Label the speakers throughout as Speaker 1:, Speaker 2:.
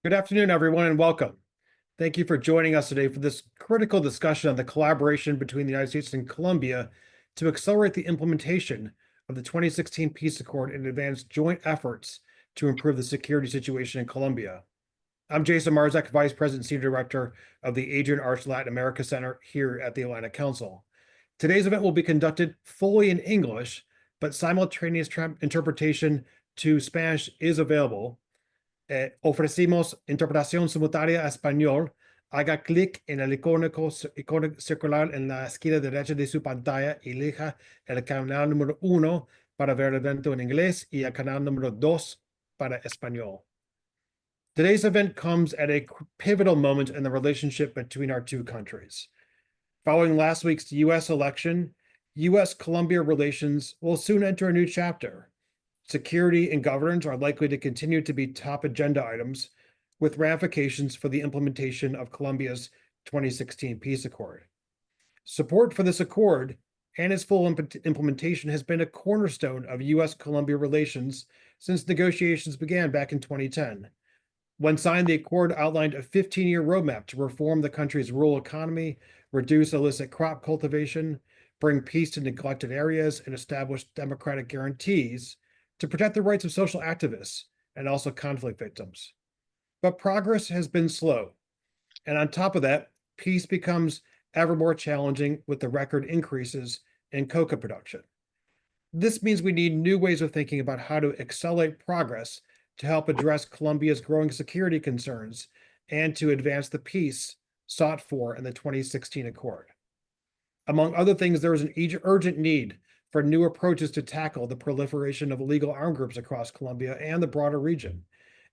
Speaker 1: Good afternoon, everyone, and welcome. Thank you for joining us today for this critical discussion on the collaboration between the United States and Colombia to accelerate the implementation of the 2016 Peace Accord and advance joint efforts to improve the security situation in Colombia. I'm Jason Marzek, Vice President and Senior Director of the Adrienne Arsht Latin America Center here at the Atlantic Council. Today's event will be conducted fully in English, but simultaneous interpretation to Spanish is available. Ofrecimos interpretación simultánea a español. Haga clic en el icono circular en la esquina derecha de su pantalla y elija el canal número 1 para ver el evento en inglés y el canal número 2 para español. Today's event comes at a pivotal moment in the relationship between our two countries. Following last week's U.S. election, US-Colombia relations will soon enter a new chapter. Security and governance are likely to continue to be top agenda items, with ramifications for the implementation of Colombia's 2016 peace accord. Support for this accord and its full implementation has been a cornerstone of US-Colombia relations since negotiations began back in 2010. When signed, the accord outlined a 15-year roadmap to reform the country's rural economy, reduce illicit crop cultivation, bring peace to neglected areas, and establish democratic guarantees to protect the rights of social activists and also conflict victims. But progress has been slow. And on top of that, peace becomes ever more challenging with the record increases in coca production. This means we need new ways of thinking about how to accelerate progress to help address Colombia's growing security concerns and to advance the peace sought for in the 2016 accord. Among other things, there is an urgent need for new approaches to tackle the proliferation of illegal armed groups across Colombia and the broader region.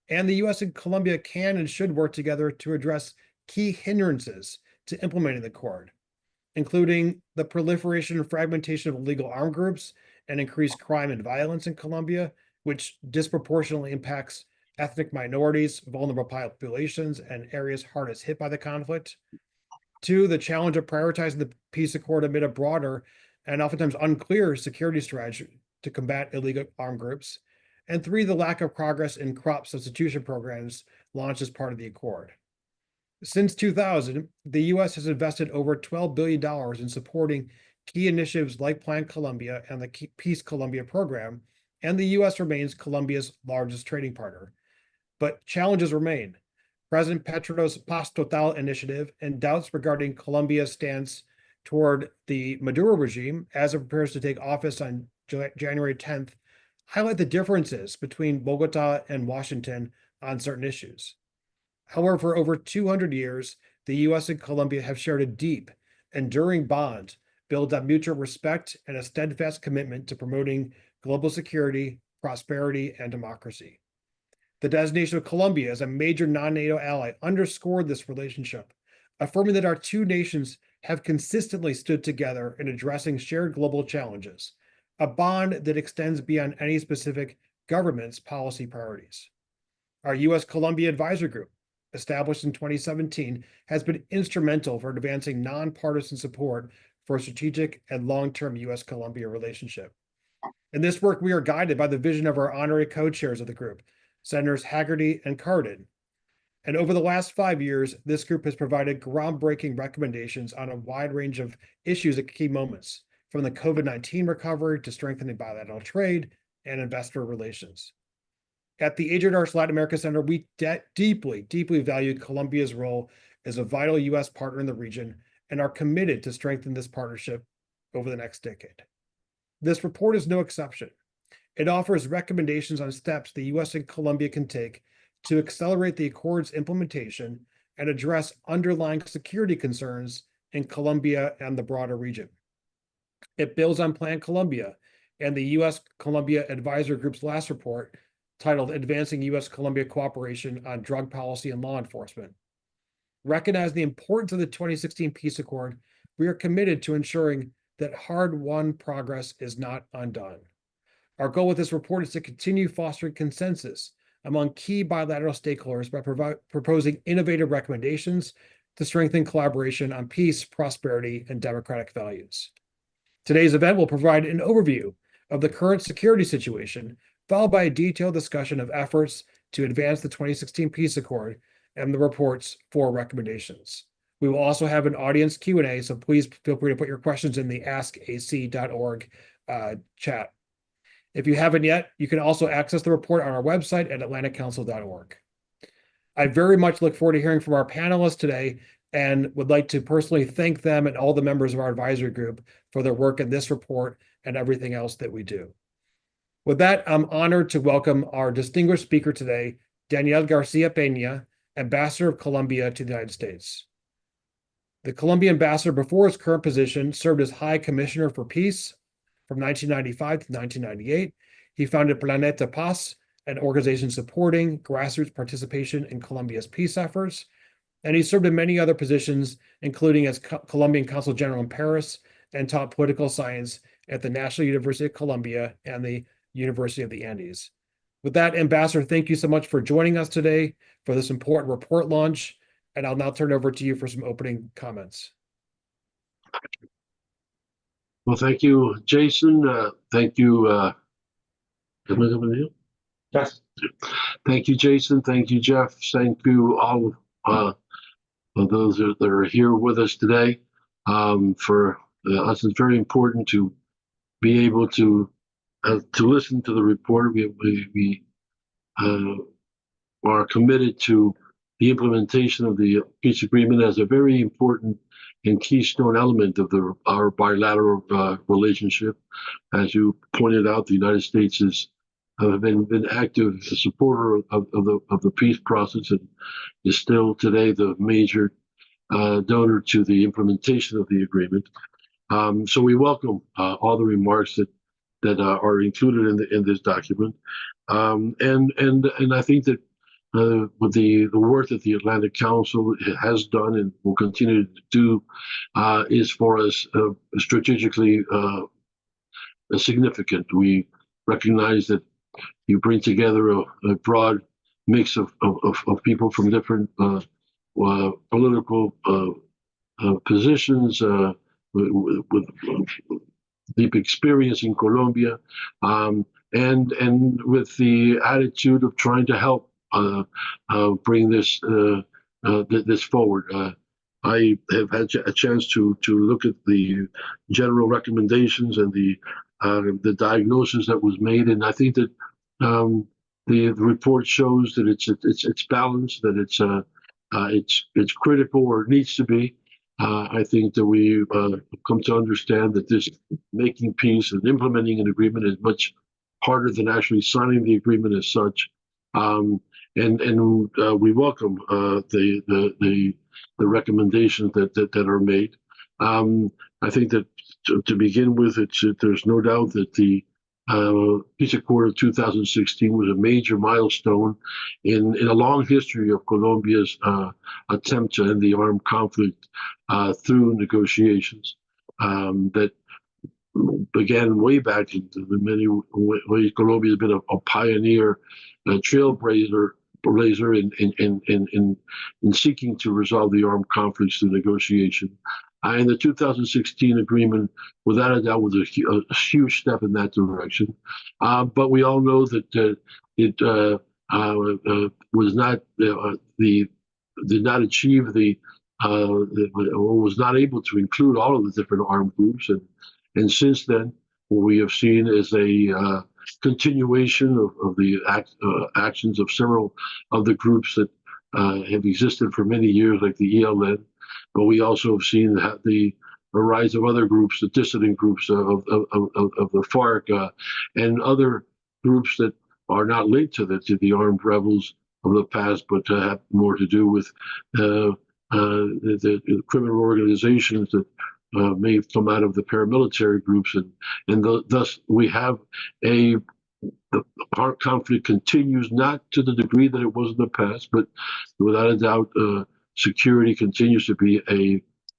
Speaker 1: And the US and Colombia can and should work together to address key hindrances to implementing the accord, including the proliferation and fragmentation of illegal armed groups and increased crime and violence in Colombia, which disproportionately impacts ethnic minorities, vulnerable populations, and areas hardest hit by the conflict. Two, the challenge of prioritizing the peace accord amid a broader and oftentimes unclear security strategy to combat illegal armed groups. And three, the lack of progress in crop substitution programs launched as part of the accord. Since 2000, the U.S. has invested over $12 billion in supporting key initiatives like Plan Colombia and the Peace Colombia program, and the U.S. remains Colombia's largest trading partner. But challenges remain. President Petro's Paz Total initiative and doubts regarding Colombia's stance toward the Maduro regime as it prepares to take office on January 10th highlight the differences between Bogota and Washington on certain issues. However, for over 200 years, the U.S. and Colombia have shared a deep, enduring bond built on mutual respect and a steadfast commitment to promoting global security, prosperity, and democracy. The designation of Colombia as a major non-NATO ally underscored this relationship, affirming that our two nations have consistently stood together in addressing shared global challenges, a bond that extends beyond any specific government's policy priorities. Our US-Colombia Advisory Group, established in 2017, has been instrumental for advancing nonpartisan support for a strategic and long-term US-Colombia relationship. In this work, we are guided by the vision of our honorary co-chairs of the group, Senators Haggerty and Cardin. And over the last 5 years, this group has provided groundbreaking recommendations on a wide range of issues at key moments, from the COVID-19 recovery to strengthening bilateral trade and investor relations. At the Adrienne Arsht Latin America Center, we deeply value Colombia's role as a vital U.S. partner in the region and are committed to strengthen this partnership over the next decade. This report is no exception. It offers recommendations on steps the U.S. and Colombia can take to accelerate the accord's implementation and address underlying security concerns in Colombia and the broader region. It builds on Plan Colombia and the US-Colombia Advisory Group's last report titled Advancing US-Colombia Cooperation on Drug Policy and Law Enforcement. Recognizing the importance of the 2016 Peace Accord, we are committed to ensuring that hard-won progress is not undone. Our goal with this report is to continue fostering consensus among key bilateral stakeholders by proposing innovative recommendations to strengthen collaboration on peace, prosperity, and democratic values. Today's event will provide an overview of the current security situation, followed by a detailed discussion of efforts to advance the 2016 peace accord and the report's 4 recommendations. We will also have an audience Q&A, so please feel free to put your questions in the askac.org chat. If you haven't yet, you can also access the report on our website at atlanticcouncil.org. I very much look forward to hearing from our panelists today and would like to personally thank them and all the members of our advisory group for their work in this report and everything else that we do. With that, I'm honored to welcome our distinguished speaker today, Daniel Garcia Peña, Ambassador of Colombia to the United States. The Colombian ambassador, before his current position, served as High Commissioner for Peace from 1995 to 1998. He founded Planeta Paz, an organization supporting grassroots participation in Colombia's peace efforts. And he served in many other positions, including as Colombian Consul General in Paris, and taught political science at the National University of Colombia and the University of the Andes. With that, Ambassador, thank you so much for joining us today for this important report launch. And I'll now turn it over to you for some opening comments.
Speaker 2: Well, thank you, Jason. Thank you.
Speaker 1: Yes.
Speaker 2: Thank you, Jason. Thank you, Jeff. Thank you all of those that are here with us today. For us, it's very important to be able to listen to the report. We are committed to the implementation of the peace agreement as a very important and keystone element of our bilateral relationship. As you pointed out, the United States has been active supporter of the peace process and is still today the major donor to the implementation of the agreement. So we welcome all the remarks that are included in this document, and I think that with the work that the Atlantic Council has done and will continue to do is for us strategically significant. We recognize that you bring together a broad mix of people from different political positions with deep experience in Colombia, and with the attitude of trying to help bring this forward. I have had a chance to look at the general recommendations and the diagnosis that was made, and I think that the report shows that it's balanced, that it's critical, or it needs to be. I think that we come to understand that this making peace and implementing an agreement is much harder than actually signing the agreement as such. And we welcome the recommendations that are made. I think that to begin with, there's no doubt that the peace accord of 2016 was a major milestone in a long history of Colombia's attempt to end the armed conflict through negotiations that began way back in many ways. Colombia has been a pioneer, a trailblazer in seeking to resolve the armed conflicts through negotiation. And the 2016 agreement, without a doubt, was a huge step in that direction. But we all know that it was not did not achieve or was not able to include all of the different armed groups. And since then, what we have seen is a continuation of the actions of several of the groups that have existed for many years, like the ELN. But we also have seen the rise of other groups, the dissident groups of the FARC and other groups that are not linked to the armed rebels of the past, but have more to do with the criminal organizations that may have come out of the paramilitary groups, and thus we have the armed conflict continues, not to the degree that it was in the past, but without a doubt, security continues to be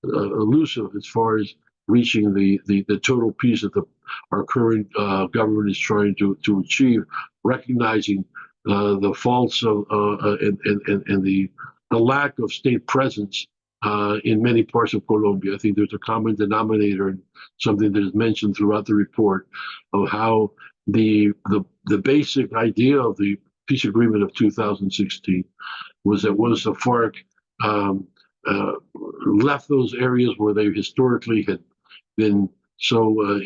Speaker 2: elusive as far as reaching the total peace that our current government is trying to achieve, recognizing the faults of and the lack of state presence in many parts of Colombia. I think there's a common denominator and something that is mentioned throughout the report of how the basic idea of the peace agreement of 2016 was that once the FARC um, left those areas where they historically had been so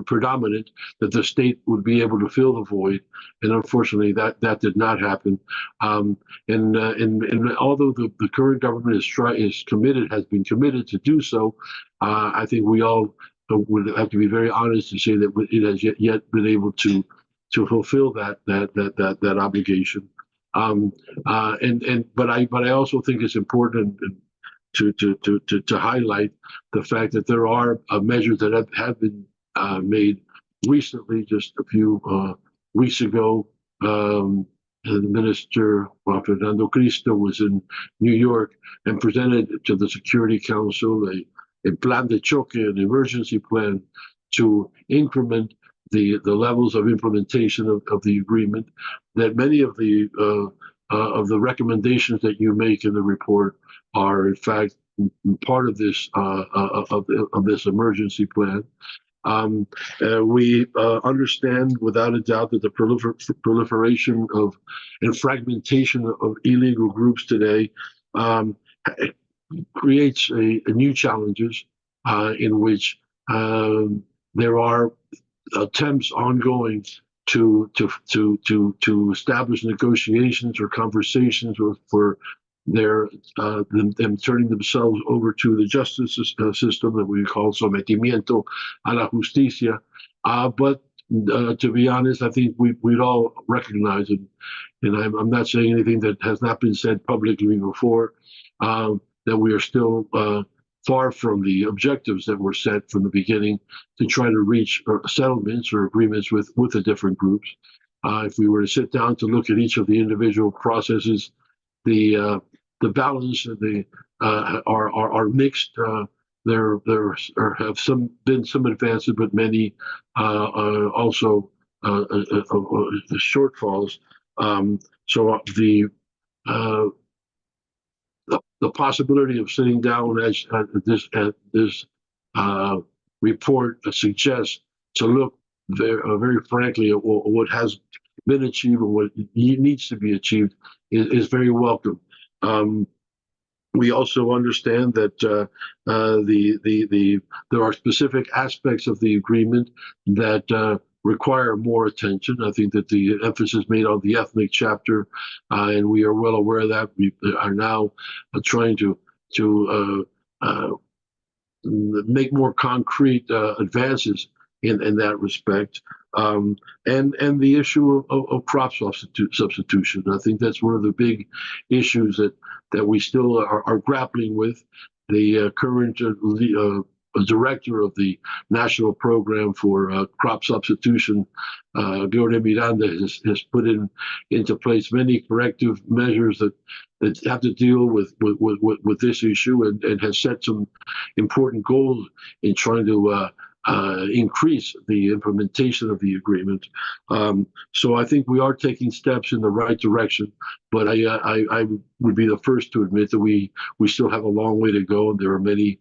Speaker 2: predominant, that the state would be able to fill the void, and unfortunately, that did not happen. And although the current government has been committed to do so, I think we all would have to be very honest to say that it has yet been able to fulfill that obligation. But I also think it's important to highlight the fact that there are measures that have been made recently, just a few weeks ago. The minister, Fernando Cristo, was in New York and presented to the Security Council a plan de choque, an emergency plan to increment the levels of implementation of the agreement. That many of the recommendations that you make in the report are in fact part of this emergency plan. We understand without a doubt that the proliferation of and fragmentation of illegal groups today creates new challenges in which there are attempts ongoing to establish negotiations or conversations for them turning themselves over to the justice system that we call sometimiento a la justicia. But to be honest, I think we'd all recognize it, and I'm not saying anything that has not been said publicly before, that we are still far from the objectives that were set from the beginning to try to reach settlements or agreements with the different groups. If we were to sit down to look at each of the individual processes, the balance are mixed. There have been some advances, but many also shortfalls. So the possibility of sitting down as this report suggests to look very frankly at what has been achieved and what needs to be achieved is very welcome. We also understand that there are specific aspects of the agreement that require more attention. I think that the emphasis made on the ethnic chapter, and we are well aware of that. We are now trying to make more concrete advances in that respect. And the issue of crop substitution. I think that's one of the big issues that we still are grappling with. The current director of the National Program for Crop Substitution, Gloria Miranda, has put into place many corrective measures that have to deal with this issue, and has set some important goals in trying to increase the implementation of the agreement. So I think we are taking steps in the right direction, but I would be the first to admit that we still have a long way to go, and there are many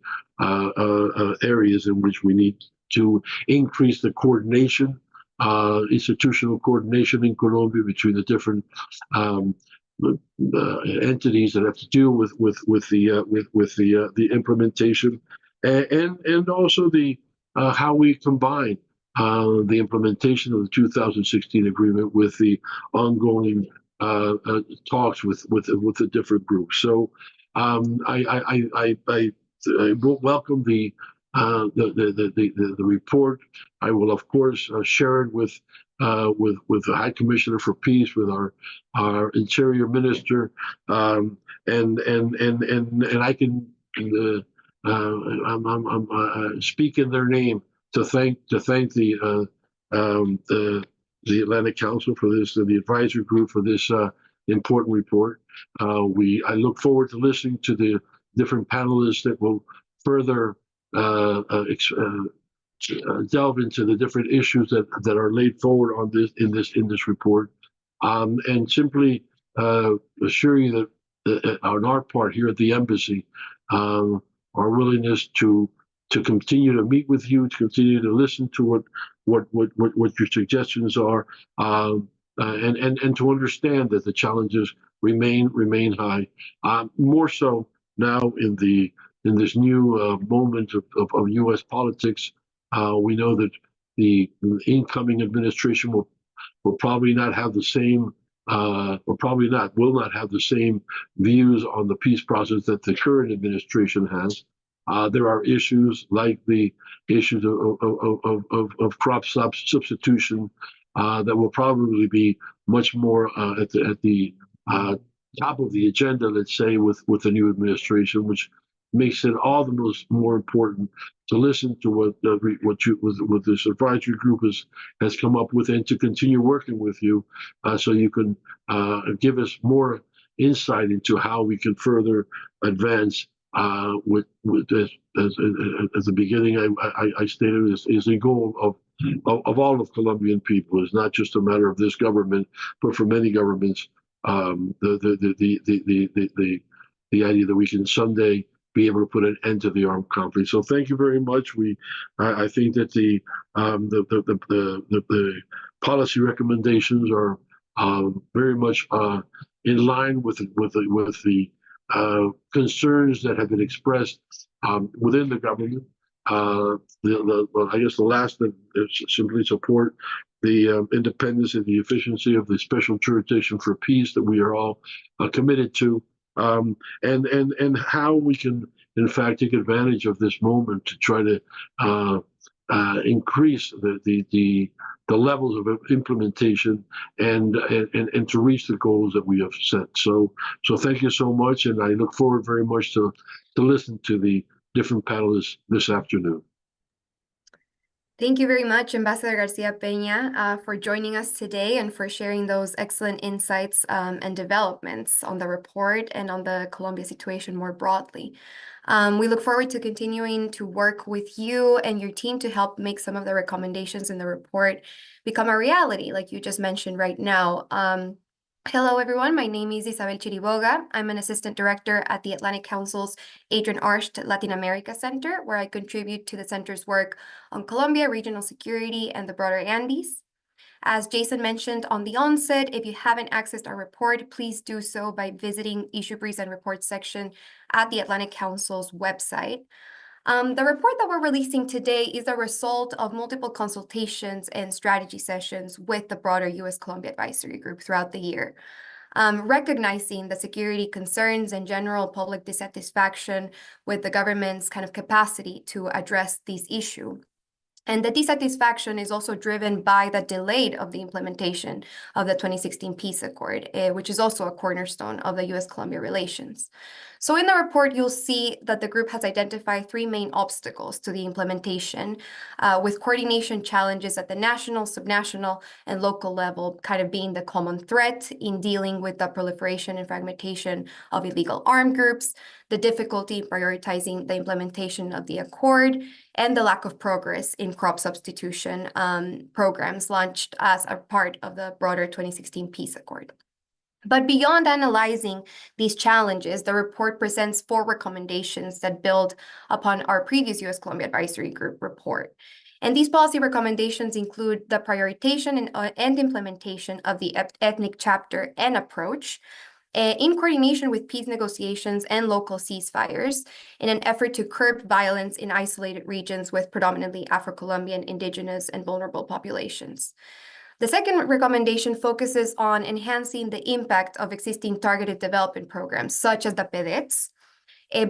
Speaker 2: areas in which we need to increase the coordination, institutional coordination in Colombia between the different entities that have to deal with the implementation, and also the how we combine the implementation of the 2016 agreement with the ongoing talks with the different groups. So I welcome the report. I will of course share it with the High Commissioner for Peace, with our Interior Minister, and I can. I'm speak in their name to thank the Atlantic Council for this, the advisory group for this important report. I look forward to listening to the different panelists that will further delve into the different issues that are laid forward in this report, and simply assure you that on our part here at the embassy, our willingness to continue to meet with you, to continue to listen to what your suggestions are, and to understand that the challenges remain high. More so now in this new moment of U.S. politics. We know that the incoming administration will probably not have the same, or probably not, will not have the same views on the peace process that the current administration has. There are issues like the issues of crop substitution that will probably be much more at the top of the agenda, let's say, with the new administration, which makes it all the more important to listen to what this advisory group has come up with, and to continue working with you, so you can give us more insight into how we can further advance with as the beginning I stated is a goal of all of Colombian people. It's not just a matter of this government, but for many governments, the idea that we can someday be able to put an end to the armed conflict. So thank you very much. I think that the policy recommendations are very much in line with the concerns that have been expressed within the government. I guess the last that simply support the independence and the efficiency of the special jurisdiction for peace that we are all committed to, and how we can in fact take advantage of this moment to try to increase the levels of implementation and to reach the goals that we have set. So thank you so much, and I look forward very much to listen to the different panelists this afternoon.
Speaker 3: Thank you very much, Ambassador Garcia Peña, for joining us today and for sharing those excellent insights and developments on the report and on the Colombia situation more broadly. We look forward to continuing to work with you and your team to help make some of the recommendations in the report become a reality, like you just mentioned right now. Hello, everyone. My name is Isabel Chiriboga. I'm an assistant director at the Atlantic Council's Adrienne Arsht Latin America Center, where I contribute to the center's work on Colombia, regional security, and the broader Andes. As Jason mentioned on the onset, if you haven't accessed our report, please do so by visiting Issue Briefs and Reports section at the Atlantic Council's website. The report that we're releasing today is a result of multiple consultations and strategy sessions with the broader US-Colombia Advisory Group throughout the year. Recognizing the security concerns and general public dissatisfaction with the government's kind of capacity to address this issue. And the dissatisfaction is also driven by the delay of the implementation of the 2016 peace accord, which is also a cornerstone of the US-Colombia relations. So in the report, you'll see that the group has identified three main obstacles to the implementation, with coordination challenges at the national, subnational, and local level kind of being the common threat in dealing with the proliferation and fragmentation of illegal armed groups, the difficulty in prioritizing the implementation of the accord, and the lack of progress in crop substitution programs launched as a part of the broader 2016 peace accord. But beyond analyzing these challenges, the report presents 4 recommendations that build upon our previous US-Colombia Advisory Group report. And these policy recommendations include the prioritization and implementation of the ethnic chapter and approach, in coordination with peace negotiations and local ceasefires, in an effort to curb violence in isolated regions with predominantly Afro-Colombian, indigenous, and vulnerable populations. The second recommendation focuses on enhancing the impact of existing targeted development programs, such as the PEDETs,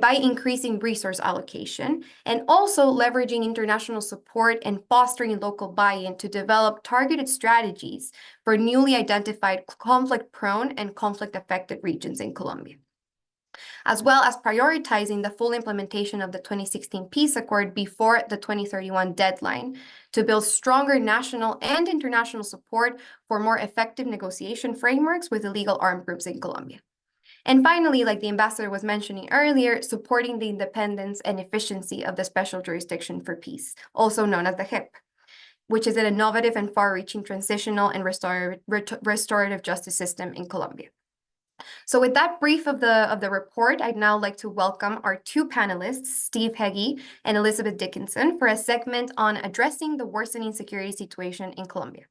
Speaker 3: by increasing resource allocation, and also leveraging international support and fostering local buy-in to develop targeted strategies for newly identified conflict-prone and conflict-affected regions in Colombia, as well as prioritizing the full implementation of the 2016 peace accord before the 2031 deadline to build stronger national and international support for more effective negotiation frameworks with illegal armed groups in Colombia. And finally, like the ambassador was mentioning earlier, supporting the independence and efficiency of the Special Jurisdiction for Peace, also known as the JEP, which is an innovative and far-reaching transitional and restorative justice system in Colombia. So with that brief of the report, I'd now like to welcome our 2 panelists, Steve Heggie and Elizabeth Dickinson, for a segment on addressing the worsening security situation in Colombia.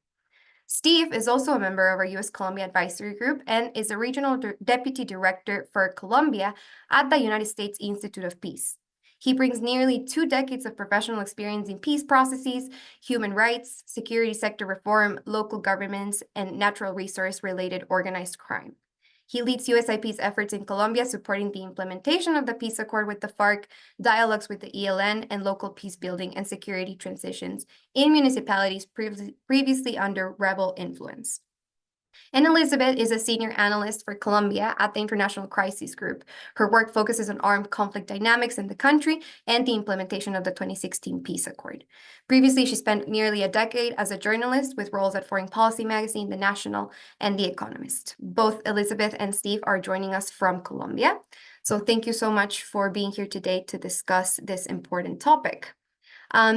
Speaker 3: Steve is also a member of our US-Colombia Advisory Group and is a regional deputy director for Colombia at the United States Institute of Peace. He brings nearly 2 decades of professional experience in peace processes, human rights, security sector reform, local governments, and natural resource-related organized crime. He leads USIP's efforts in Colombia, supporting the implementation of the peace accord with the FARC, dialogues with the ELN, and local peace building and security transitions in municipalities previously under rebel influence. And Elizabeth is a senior analyst for Colombia at the International Crisis Group. Her work focuses on armed conflict dynamics in the country and the implementation of the 2016 peace accord. Previously, she spent nearly a decade as a journalist with roles at Foreign Policy Magazine, The National, and The Economist. Both Elizabeth and Steve are joining us from Colombia. So thank you so much for being here today to discuss this important topic.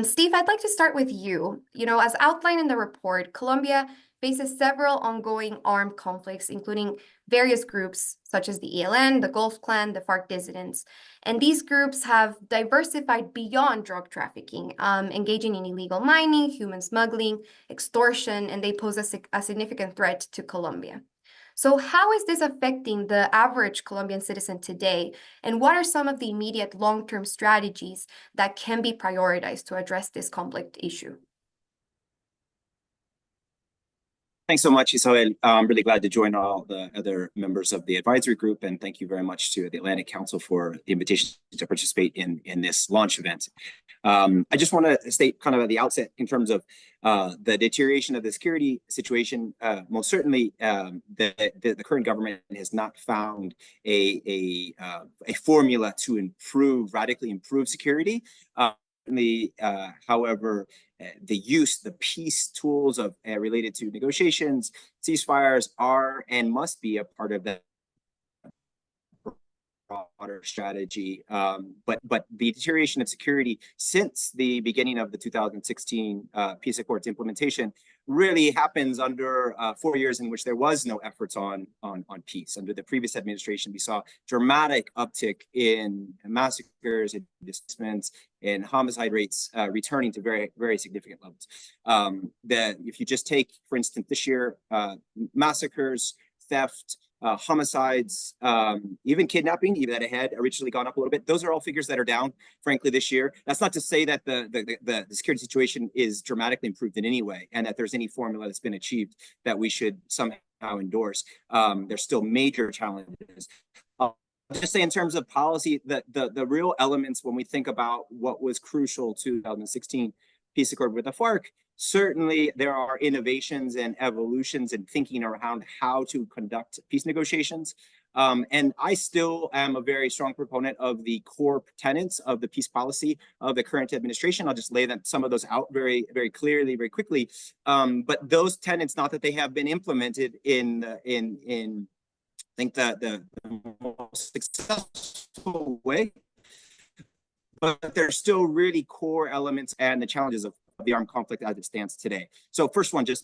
Speaker 3: Steve, I'd like to start with you. As outlined in the report, Colombia faces several ongoing armed conflicts, including various groups such as the ELN, the Gulf Clan, the FARC dissidents. And these groups have diversified beyond drug trafficking, engaging in illegal mining, human smuggling, extortion, and they pose a significant threat to Colombia. So how is this affecting the average Colombian citizen today? And what are some of the immediate long-term strategies that can be prioritized to address this conflict issue?
Speaker 4: Thanks so much, Isabel. I'm really glad to join all the other members of the advisory group, and thank you very much to the Atlantic Council for the invitation to participate in this launch event. I just want to state kind of at the outset in terms of the deterioration of the security situation. Most certainly, the current government has not found a formula to radically improve security. However, the peace tools related to negotiations, ceasefires are and must be a part of that broader strategy. But the deterioration of security since the beginning of the 2016 peace accords implementation really happens under 4 years in which there was no efforts on peace. Under the previous administration, we saw dramatic uptick in massacres and displacements and homicide rates returning to very, very significant levels. If you just take, for instance, this year, massacres, theft, homicides, even kidnapping, even that it had originally gone up a little bit. Those are all figures that are down, frankly, this year. That's not to say that the security situation is dramatically improved in any way, and that there's any formula that's been achieved that we should somehow endorse. There's still major challenges. Just say in terms of policy, the real elements when we think about what was crucial to 2016 peace accord with the FARC, certainly there are innovations and evolutions in thinking around how to conduct peace negotiations. And I still am a very strong proponent of the core tenets of the peace policy of the current administration. I'll just lay some of those out very, very clearly, very quickly. But those tenets, not that they have been implemented in I think the most successful way, but they're still really core elements and the challenges of the armed conflict as it stands today. So first one, just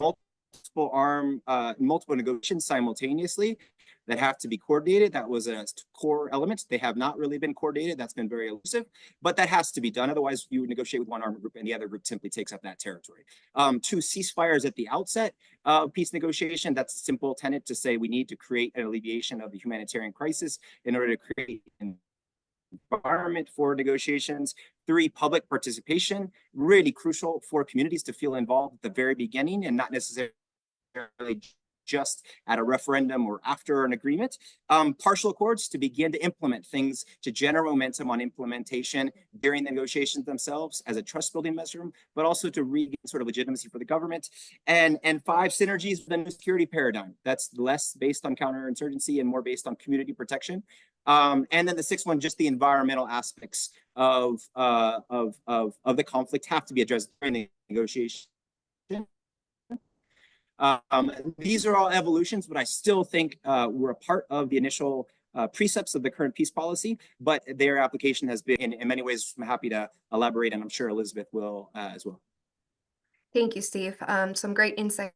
Speaker 4: multiple negotiations simultaneously that have to be coordinated. That was a core element. They have not really been coordinated. That's been very elusive, but that has to be done. Otherwise, you would negotiate with one armed group and the other group simply takes up that territory. 2 ceasefires at the outset of peace negotiation. That's a simple tenet to say we need to create an alleviation of the humanitarian crisis in order to create an environment for negotiations. 3, public participation, really crucial for communities to feel involved at the very beginning and not necessarily just at a referendum or after an agreement. Partial accords to begin to implement things to generate momentum on implementation during the negotiations themselves as a trust building measure, but also to regain sort of legitimacy for the government. And 5, synergies with the new security paradigm. That's less based on counterinsurgency and more based on community protection. And then the 6th one, just the environmental aspects of the conflict have to be addressed during the negotiation. These are all evolutions, but I still think we're a part of the initial precepts of the current peace policy, but their application has been, in many ways, I'm happy to elaborate, and I'm sure Elizabeth will as well.
Speaker 3: Thank you, Steve. Some great insight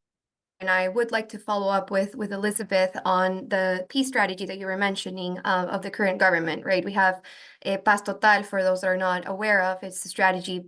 Speaker 3: And I would like to follow up with Elizabeth on the peace strategy that you were mentioning of the current government, right? We have Paz Total, for those that are not aware of. It's a strategy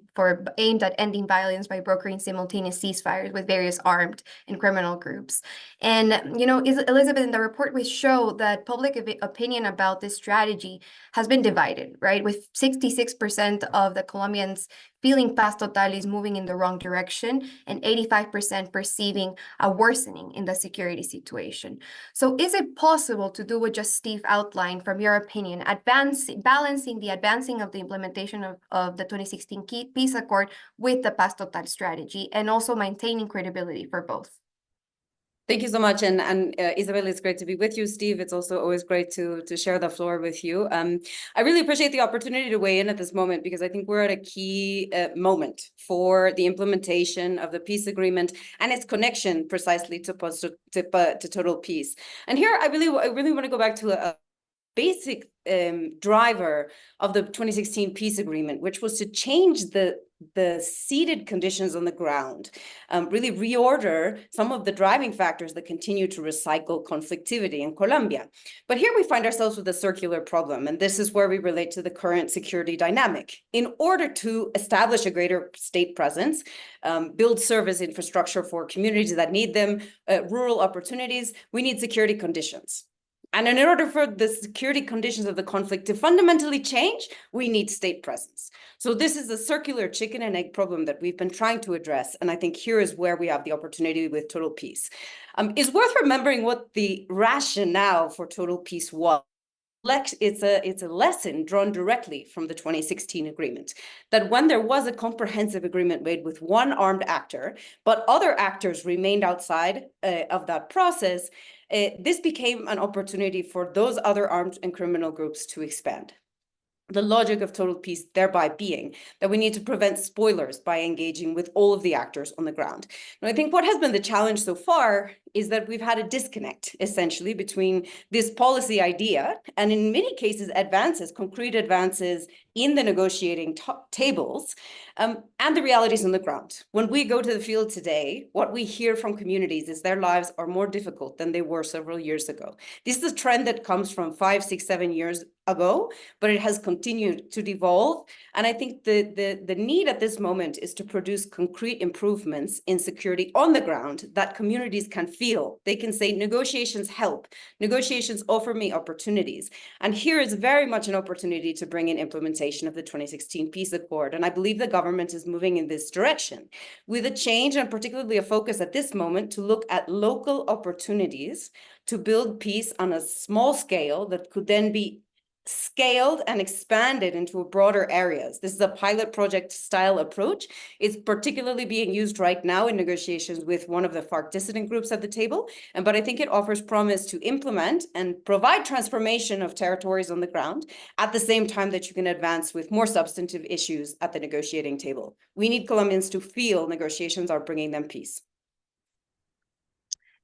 Speaker 3: aimed at ending violence by brokering simultaneous ceasefires with various armed and criminal groups. And, you know, Elizabeth, in the report, we show that public opinion about this strategy has been divided, right? With 66% of the Colombians feeling Paz Total is moving in the wrong direction and 85% perceiving a worsening in the security situation. So is it possible to do what just Steve outlined, from your opinion, balancing the advancing of the implementation of the 2016 peace accord with the Paz Total strategy, and also maintaining credibility for both?
Speaker 5: Thank you so much. And Isabel, it's great to be with you. Steve, it's also always great to share the floor with you. I really appreciate the opportunity to weigh in at this moment, because I think we're at a key moment for the implementation of the peace agreement and its connection precisely to total peace. And here, I really want to go back to a basic driver of the 2016 peace agreement, which was to change the seated conditions on the ground, really reorder some of the driving factors that continue to recycle conflictivity in Colombia. But here we find ourselves with a circular problem, and this is where we relate to the current security dynamic. In order to establish a greater state presence, build service infrastructure for communities that need them, rural opportunities, we need security conditions. And in order for the security conditions of the conflict to fundamentally change, we need state presence. So this is a circular chicken and egg problem that we've been trying to address. And I think here is where we have the opportunity with total peace. It's worth remembering what the rationale for total peace was. It's a lesson drawn directly from the 2016 agreement, that when there was a comprehensive agreement made with one armed actor, but other actors remained outside of that process, this became an opportunity for those other armed and criminal groups to expand. The logic of total peace thereby being that we need to prevent spoilers by engaging with all of the actors on the ground. And I think what has been the challenge so far is that we've had a disconnect, essentially, between this policy idea and, in many cases, concrete advances in the negotiating tables, and the realities on the ground. When we go to the field today, what we hear from communities is their lives are more difficult than they were several years ago. This is a trend that comes from 5, 6, 7 years ago, but it has continued to devolve. And I think the need at this moment is to produce concrete improvements in security on the ground that communities can feel. They can say, negotiations help. Negotiations offer me opportunities. And here is very much an opportunity to bring in implementation of the 2016 peace accord. And I believe the government is moving in this direction, with a change and particularly a focus at this moment to look at local opportunities to build peace on a small scale that could then be scaled and expanded into broader areas. This is a pilot project style approach. It's particularly being used right now in negotiations with one of the FARC dissident groups at the table. But I think it offers promise to implement and provide transformation of territories on the ground at the same time that you can advance with more substantive issues at the negotiating table. We need Colombians to feel negotiations are bringing them peace.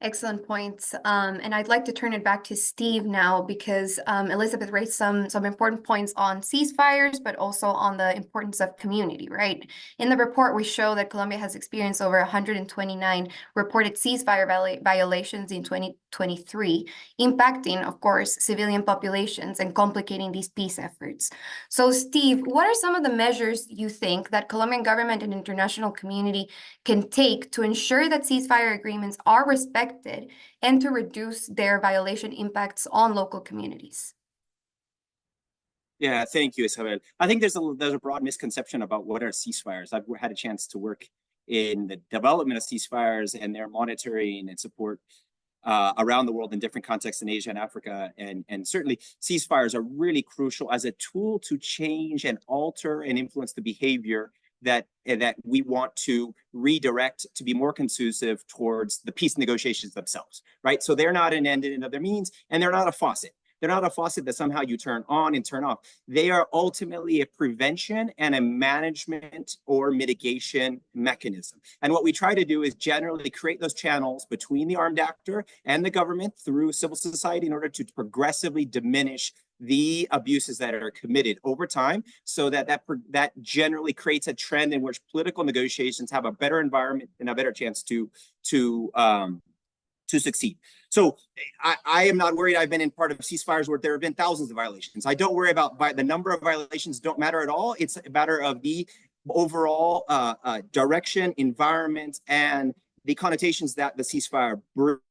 Speaker 3: Excellent points. And I'd like to turn it back to Steve now, because Elizabeth raised some important points on ceasefires, but also on the importance of community, right? In the report, we show that Colombia has experienced over 129 reported ceasefire violations in 2023, impacting, of course, civilian populations and complicating these peace efforts. So, Steve, what are some of the measures you think that Colombian government and international community can take to ensure that ceasefire agreements are respected and to reduce their violation impacts on local communities?
Speaker 4: Yeah, thank you, Isabel. I think there's a broad misconception about what are ceasefires. I've had a chance to work in the development of ceasefires and their monitoring and support around the world in different contexts in Asia and Africa. And certainly ceasefires are really crucial as a tool to change and alter and influence the behavior that we want to redirect to be more conducive towards the peace negotiations themselves, right? So they're not an end in other means, and they're not a faucet. They're not a faucet that somehow you turn on and turn off. They are ultimately a prevention and a management or mitigation mechanism. And what we try to do is generally create those channels between the armed actor and the government through civil society in order to progressively diminish the abuses that are committed over time, so that generally creates a trend in which political negotiations have a better environment and a better chance to to succeed. So I am not worried. I've been in part of ceasefires where there have been thousands of violations. I don't worry about the number of violations, don't matter at all. It's a matter of the overall direction, environment, and the connotations that the ceasefire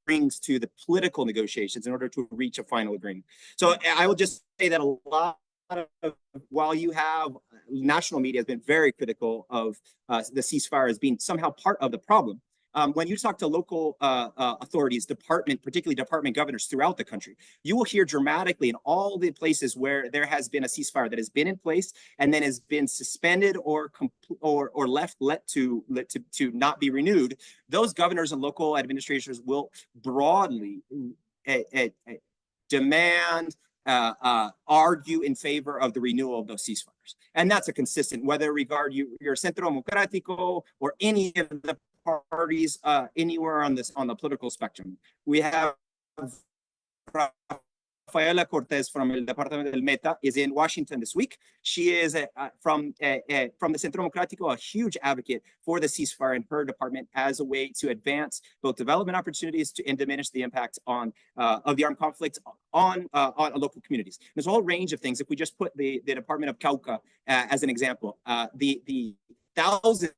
Speaker 4: brings to the political negotiations in order to reach a final agreement. So I will just say that a lot of, while you have national media has been very critical of the ceasefire as being somehow part of the problem, when you talk to local authorities, particularly department governors throughout the country, you will hear dramatically in all the places where there has been a ceasefire that has been in place and then has been suspended or let to not be renewed. Those governors and local administrators will broadly demand, argue in favor of the renewal of those ceasefires, and that's a consistent. Whether you're Centro Democrático or any of the parties anywhere on the political spectrum. We have Rafaela Cortez from the Department del Meta is in Washington this week. She is from the Centro Democrático, a huge advocate for the ceasefire in her department as a way to advance both development opportunities and diminish the impact of the armed conflict on local communities. There's a whole range of things. If we just put the Department of Cauca as an example, the thousands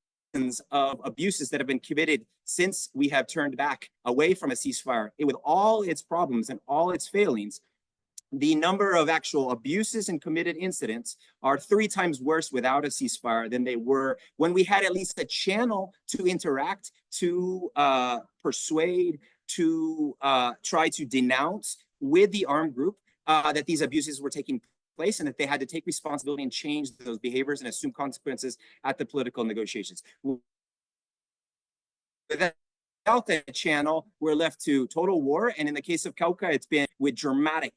Speaker 4: of abuses that have been committed since we have turned back away from a ceasefire, with all its problems and all its failings, the number of actual abuses and committed incidents are 3 times worse without a ceasefire than they were when we had at least a channel to interact, to persuade, to try to denounce with the armed group that these abuses were taking place and that they had to take responsibility and change those behaviors and assume consequences at the political negotiations. Without that channel, we're left to total war. And in the case of Cauca, it's been with dramatic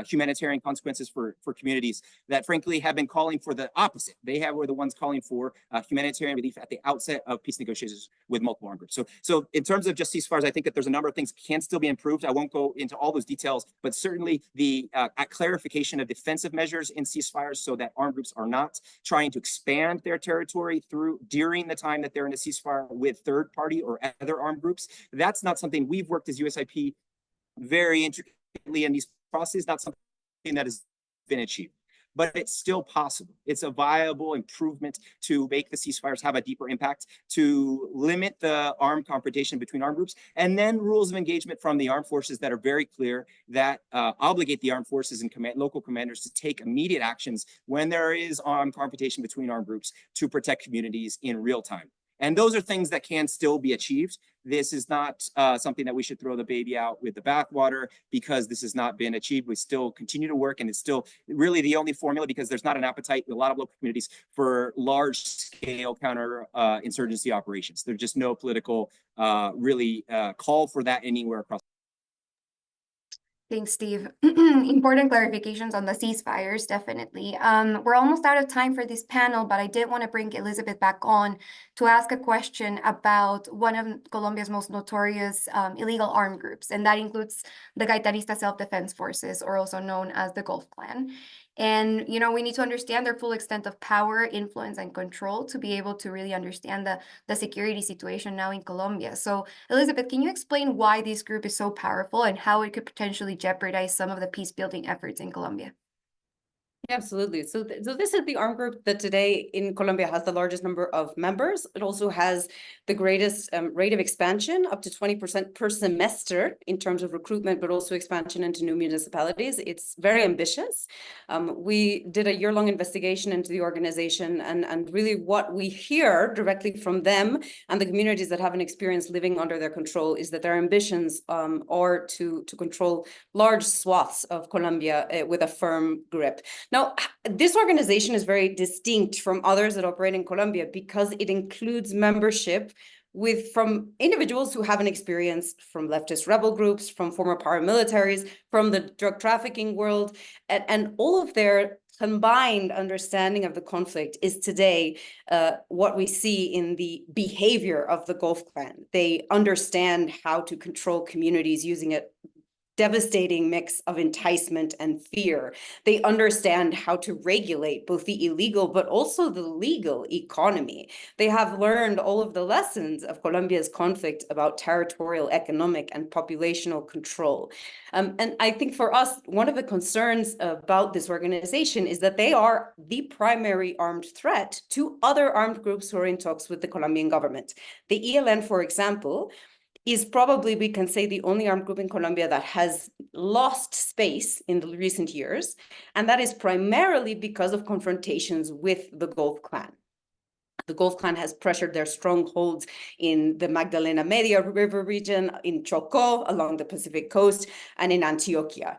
Speaker 4: humanitarian consequences for communities that frankly have been calling for the opposite. Were the ones calling for humanitarian relief at the outset of peace negotiations with multiple armed groups. So in terms of just ceasefires, I think that there's a number of things can still be improved. I won't go into all those details, but certainly the clarification of defensive measures in ceasefires so that armed groups are not trying to expand their territory during the time that they're in a ceasefire with third party or other armed groups. That's not something we've worked as USIP very intricately in these processes, not something that has been achieved, but it's still possible. It's a viable improvement to make the ceasefires have a deeper impact, to limit the armed confrontation between armed groups, and then rules of engagement from the armed forces that are very clear, that obligate the armed forces and local commanders to take immediate actions when there is armed confrontation between armed groups to protect communities in real time. And those are things that can still be achieved. This is not something that we should throw the baby out with the bathwater because this has not been achieved. We still continue to work, and it's still really the only formula because there's not an appetite in a lot of local communities for large-scale counter-insurgency operations. There's just no political call for that anywhere across.
Speaker 3: Thanks, Steve. Important clarifications on the ceasefires, definitely. We're almost out of time for this panel, but I did want to bring Elizabeth back on to ask a question about one of Colombia's most notorious illegal armed groups, and that includes the Gaitanista Self-Defense Forces, or also known as the Gulf Clan. And, you know, we need to understand their full extent of power, influence, and control to be able to really understand the security situation now in Colombia. So, Elizabeth, can you explain why this group is so powerful and how it could potentially jeopardize some of the peace-building efforts in Colombia?
Speaker 5: Absolutely. So this is the armed group that today in Colombia has the largest number of members. It also has the greatest rate of expansion, up to 20% per semester in terms of recruitment, but also expansion into new municipalities. It's very ambitious. We did a year-long investigation into the organization, and really what we hear directly from them and the communities that have an experience living under their control is that their ambitions are to control large swaths of Colombia with a firm grip. Now, this organization is very distinct from others that operate in Colombia because it includes membership from individuals who have an experience from leftist rebel groups, from former paramilitaries, from the drug trafficking world, and all of their combined understanding of the conflict is today what we see in the behavior of the Gulf Clan. They understand how to control communities using devastating mix of enticement and fear. They understand how to regulate both the illegal but also the legal economy. They have learned all of the lessons of Colombia's conflict about territorial, economic, and populational control. And I think for us, one of the concerns about this organization is that they are the primary armed threat to other armed groups who are in talks with the Colombian government. The ELN, for example, is probably, we can say, the only armed group in Colombia that has lost space in the recent years. And that is primarily because of confrontations with the Gulf Clan. The Gulf Clan has pressured their strongholds in the Magdalena Media River region, in Chocó, along the Pacific coast, and in Antioquia.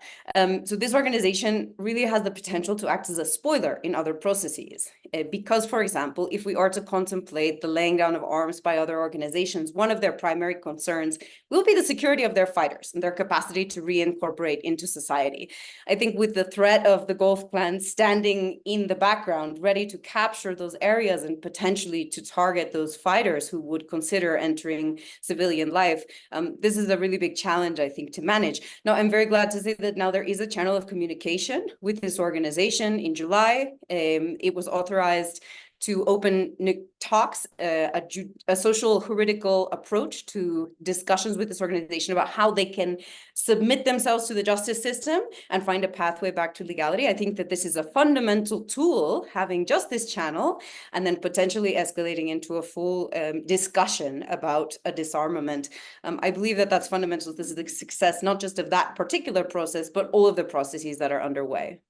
Speaker 5: So this organization really has the potential to act as a spoiler in other processes. Because, for example, if we are to contemplate the laying down of arms by other organizations, one of their primary concerns will be the security of their fighters and their capacity to reincorporate into society. I think with the threat of the Gulf Clan standing in the background, ready to capture those areas and potentially to target those fighters who would consider entering civilian life, this is a really big challenge, I think, to manage. Now, I'm very glad to say that now there is a channel of communication with this organization. In July, it was authorized to open talks, a social juridical approach to discussions with this organization about how they can submit themselves to the justice system and find a pathway back to legality. I think that this is a fundamental tool, having just this channel, and then potentially escalating into a full discussion about a disarmament. I believe that that's fundamental. This is the success, not just of that particular process, but all of the processes that are underway.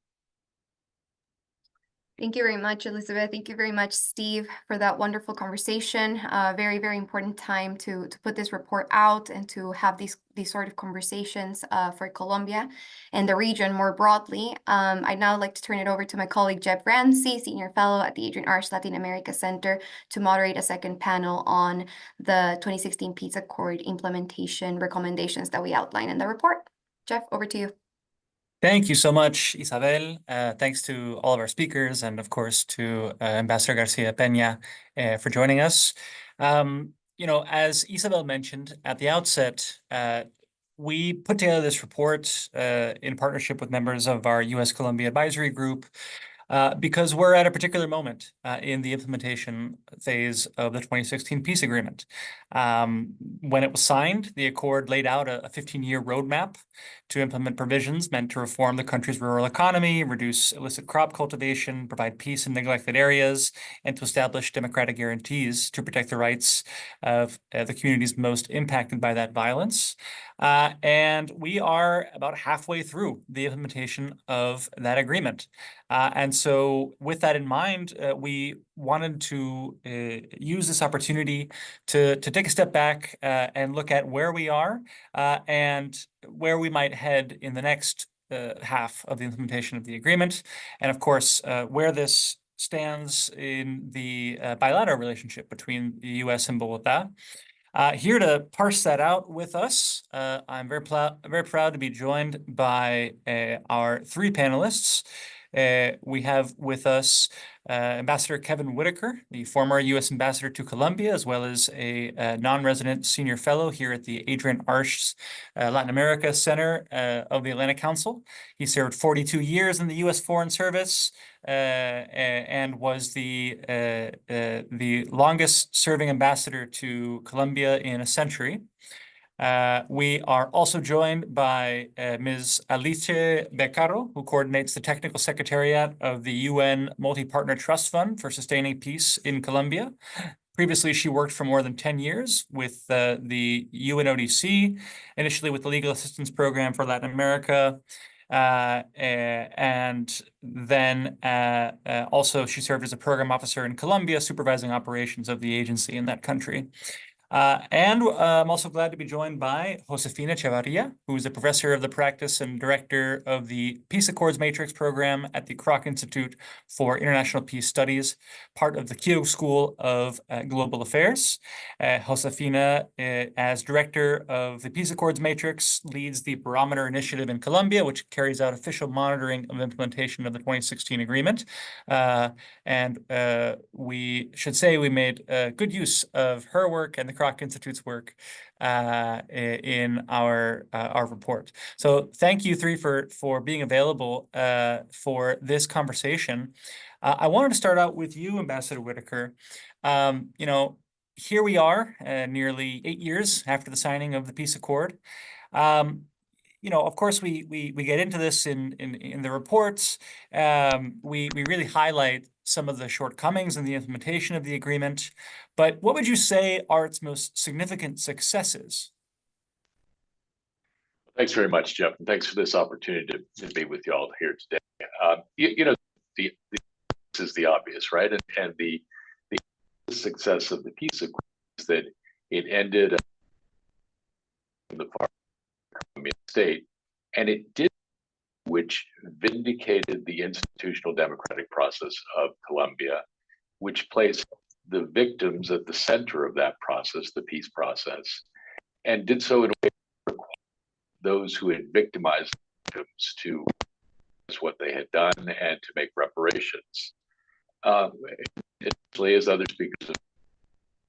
Speaker 3: Thank you very much, Elizabeth. Thank you very much, Steve, for that wonderful conversation. Very, very important time to put this report out and to have these sort of conversations for Colombia and the region more broadly. I'd now like to turn it over to my colleague, Jeb Ramsey, Senior Fellow at the Adrienne Arsht Latin America Center, to moderate a second panel on the 2016 Peace Accord implementation recommendations that we outline in the report. Jeff, over to you.
Speaker 6: Thank you so much, Isabel. Thanks to all of our speakers and, of course, to Ambassador Garcia Peña for joining us. As Isabel mentioned at the outset, we put together this report in partnership with members of our US-Colombia Advisory Group because we're at a particular moment in the implementation phase of the 2016 peace agreement. When it was signed, the accord laid out a 15-year roadmap to implement provisions meant to reform the country's rural economy, reduce illicit crop cultivation, provide peace in neglected areas, and to establish democratic guarantees to protect the rights of the communities most impacted by that violence. And we are about halfway through the implementation of that agreement. And so with that in mind, we wanted to use this opportunity to take a step back and look at where we are and where we might head in the next half of the implementation of the agreement. And of course, where this stands in the bilateral relationship between the US and Bogota. Here to parse that out with us, I'm very proud to be joined by our three panelists. We have with us Ambassador Kevin Whitaker, the former U.S. Ambassador to Colombia, as well as a non-resident senior fellow here at the Adrienne Arsht Latin America Center of the Atlantic Council. He served 42 years in the U.S. Foreign Service and was the longest serving ambassador to Colombia in a century. We are also joined by Ms. Alice Beccaro, who coordinates the Technical Secretariat of the UN Multi-Partner Trust Fund for Sustaining Peace in Colombia. Previously, she worked for more than 10 years with the UNODC, initially with the Legal Assistance Program for Latin America, and then also she served as a program officer in Colombia, supervising operations of the agency in that country. And I'm also glad to be joined by Josefina Chavarria, who is a professor of the practice and director of the Peace Accords Matrix program at the Kroc Institute for International Peace Studies, part of the Keough School of Global Affairs. Josefina, as director of the Peace Accords Matrix, leads the Barometer Initiative in Colombia, which carries out official monitoring of implementation of the 2016 agreement. And we should say we made good use of her work and the the Kroc Institute's work in our report. So thank you three for being available for this conversation. I wanted to start out with you, Ambassador Whitaker. Here we are, nearly 8 years after the signing of the peace accord. Of course, we get into this in the reports. We really highlight some of the shortcomings in the implementation of the agreement. But what would you say are its most significant successes?
Speaker 7: Thanks very much, Jeff, and thanks for this opportunity to be with you all here today. This is the obvious, right? And the success of the peace accord is that it ended in the far Colombian state, and it did, which vindicated the institutional democratic process of Colombia, which placed the victims at the center of that process, the peace process, and did so in a way that required those who had victimized victims to realize what they had done and to make reparations. Additionally, as other speakers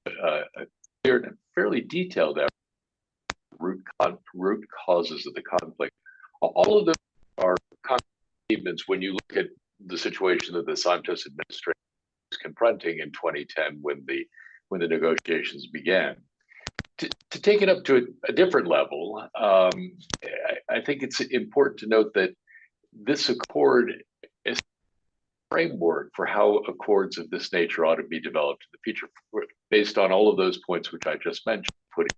Speaker 7: have cleared and fairly detailed root causes of the conflict. All of them are achievements when you look at the situation that the Santos administration was confronting in 2010 when the negotiations began. To take it up to a different level, I think it's important to note that this accord is a framework for how accords of this nature ought to be developed in the future, based on all of those points which I just mentioned, putting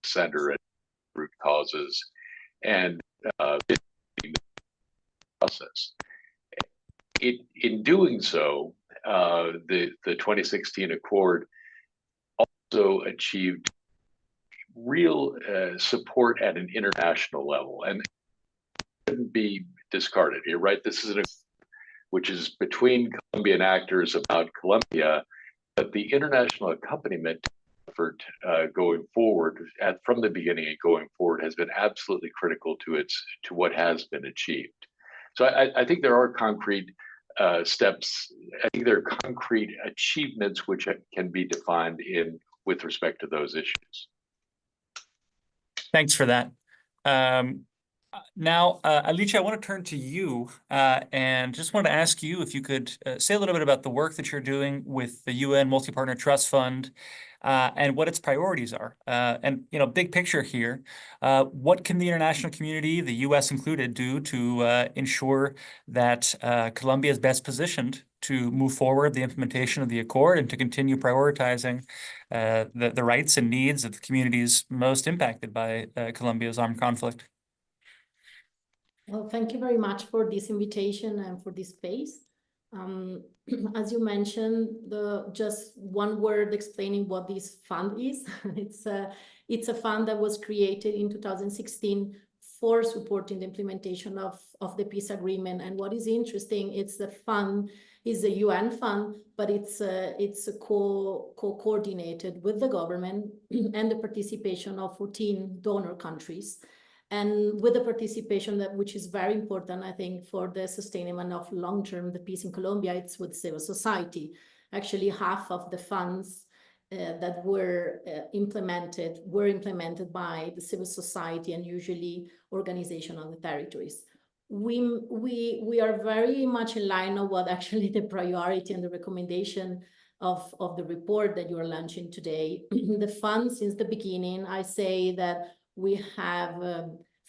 Speaker 7: center and root causes and the process. In doing so, the 2016 accord also achieved real support at an international level, and shouldn't be discarded here, right? This is which is between Colombian actors about Colombia, but the international accompaniment effort going forward, from the beginning and going forward, has been absolutely critical to what has been achieved. So I think there are concrete steps. I think there are concrete achievements which can be defined with respect to those issues.
Speaker 6: Thanks for that. Now, Alicia, I want to turn to you and just want to ask you if you could say a little bit about the work that you're doing with the UN Multi-Partner Trust Fund and what its priorities are. And, big picture here, what can the international community, the US included, do to ensure that Colombia is best positioned to move forward the implementation of the accord and to continue prioritizing the rights and needs of the communities most impacted by Colombia's armed conflict?
Speaker 8: Well, thank you very much for this invitation and for this space. As you mentioned, just one word explaining what this fund is. It's a fund that was created in 2016 for supporting the implementation of the peace agreement. And what is interesting, it's the fund is a UN fund, but it's co-coordinated with the government and the participation of 14 donor countries. And with the participation which is very important, I think, for the sustainment of long-term the peace in Colombia, it's with civil society. Actually, half of the funds that were implemented by the civil society and usually organization on the territories. We are very much in line of what actually the priority and the recommendation of the report that you are launching today. The fund, since the beginning, I say that we have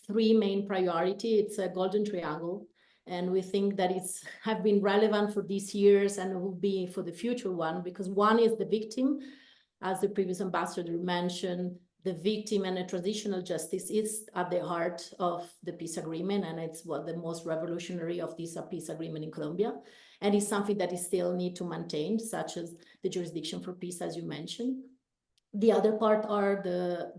Speaker 8: 3 main priorities. It's a golden triangle, and we think that have been relevant for these years and will be for the future one, because one is the victim, as the previous ambassador mentioned. The victim and the transitional justice is at the heart of the peace agreement, and it's what the most revolutionary of this peace agreement in Colombia, and it's something that is still need to maintain, such as the jurisdiction for peace, as you mentioned. The other part are the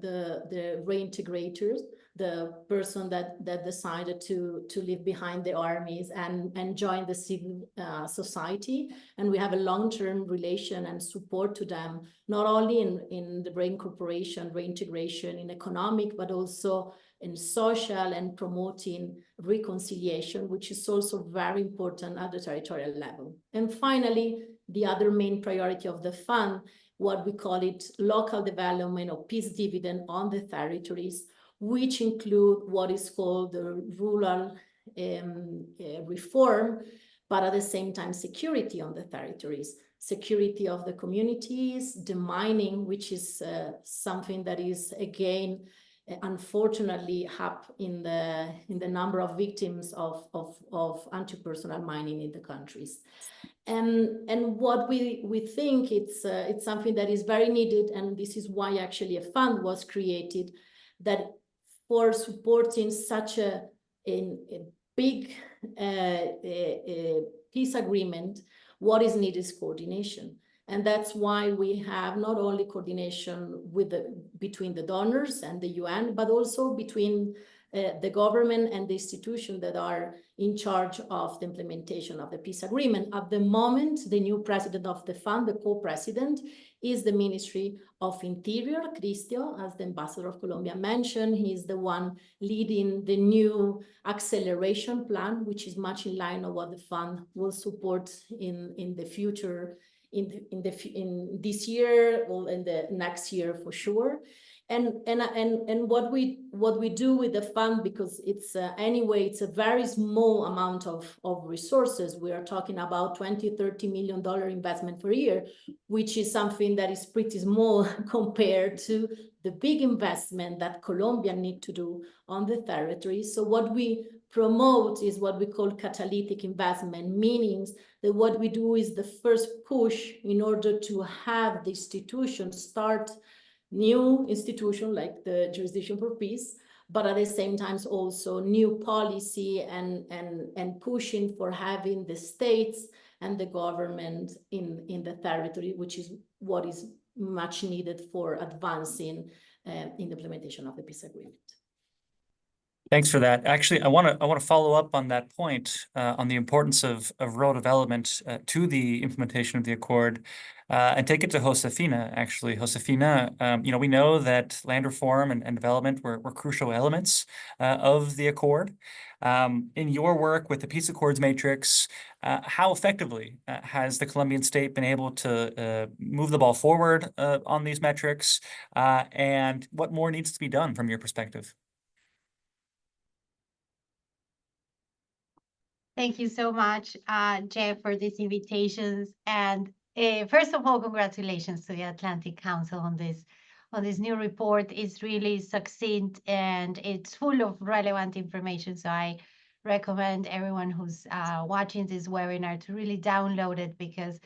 Speaker 8: reintegrators, the person that decided to leave behind the armies and join the civil society. And we have a long-term relation and support to them, not only in the reintegration in economic, but also in social and promoting reconciliation, which is also very important at the territorial level. And finally, the other main priority of the fund what we call it local development or peace dividend on the territories, which include what is called the rural reform, but at the same time security on the territories, security of the communities, the mining, which is something that is again unfortunately up in the number of victims of anti-personal mining in the countries. And what we think it's something that is very needed, and this is why actually a fund was created, that for supporting such a big peace agreement, what is needed is coordination. And that's why we have not only coordination between the donors and the UN, but also between the government and the institutions that are in charge of the implementation of the peace agreement. At the moment, the new president of the fund, the co-president, is the Ministry of Interior, Cristio, as the ambassador of Colombia mentioned. He's the one leading the new acceleration plan, which is much in line with what the fund will support in the future, in this year or in the next year for sure. And what we do with the fund, because it's anyway, it's a very small amount of resources. We are talking about $20–30 million investment per year, which is something that is pretty small compared to the big investment that Colombia need to do on the territory. So what we promote is what we call catalytic investment, meaning that what we do is the first push in order to have the institution start new institution like the Jurisdiction for Peace, but at the same time also new policy and pushing for having the states and the government in the territory, which is what is much needed for advancing in the implementation of the peace agreement.
Speaker 6: Thanks for that. Actually, I want to follow up on that point on the importance of rural development to the implementation of the accord, and take it to Josefina. Actually, Josefina, we know that land reform and development were crucial elements of the accord. In your work with the Peace Accords Matrix, how effectively has the Colombian state been able to move the ball forward on these metrics, and what more needs to be done from your perspective?
Speaker 9: Thank you so much, Jeff, for these invitations. And first of all, congratulations to the Atlantic Council on this new report. It's really succinct and it's full of relevant information. So I recommend everyone who's watching this webinar to really download it, because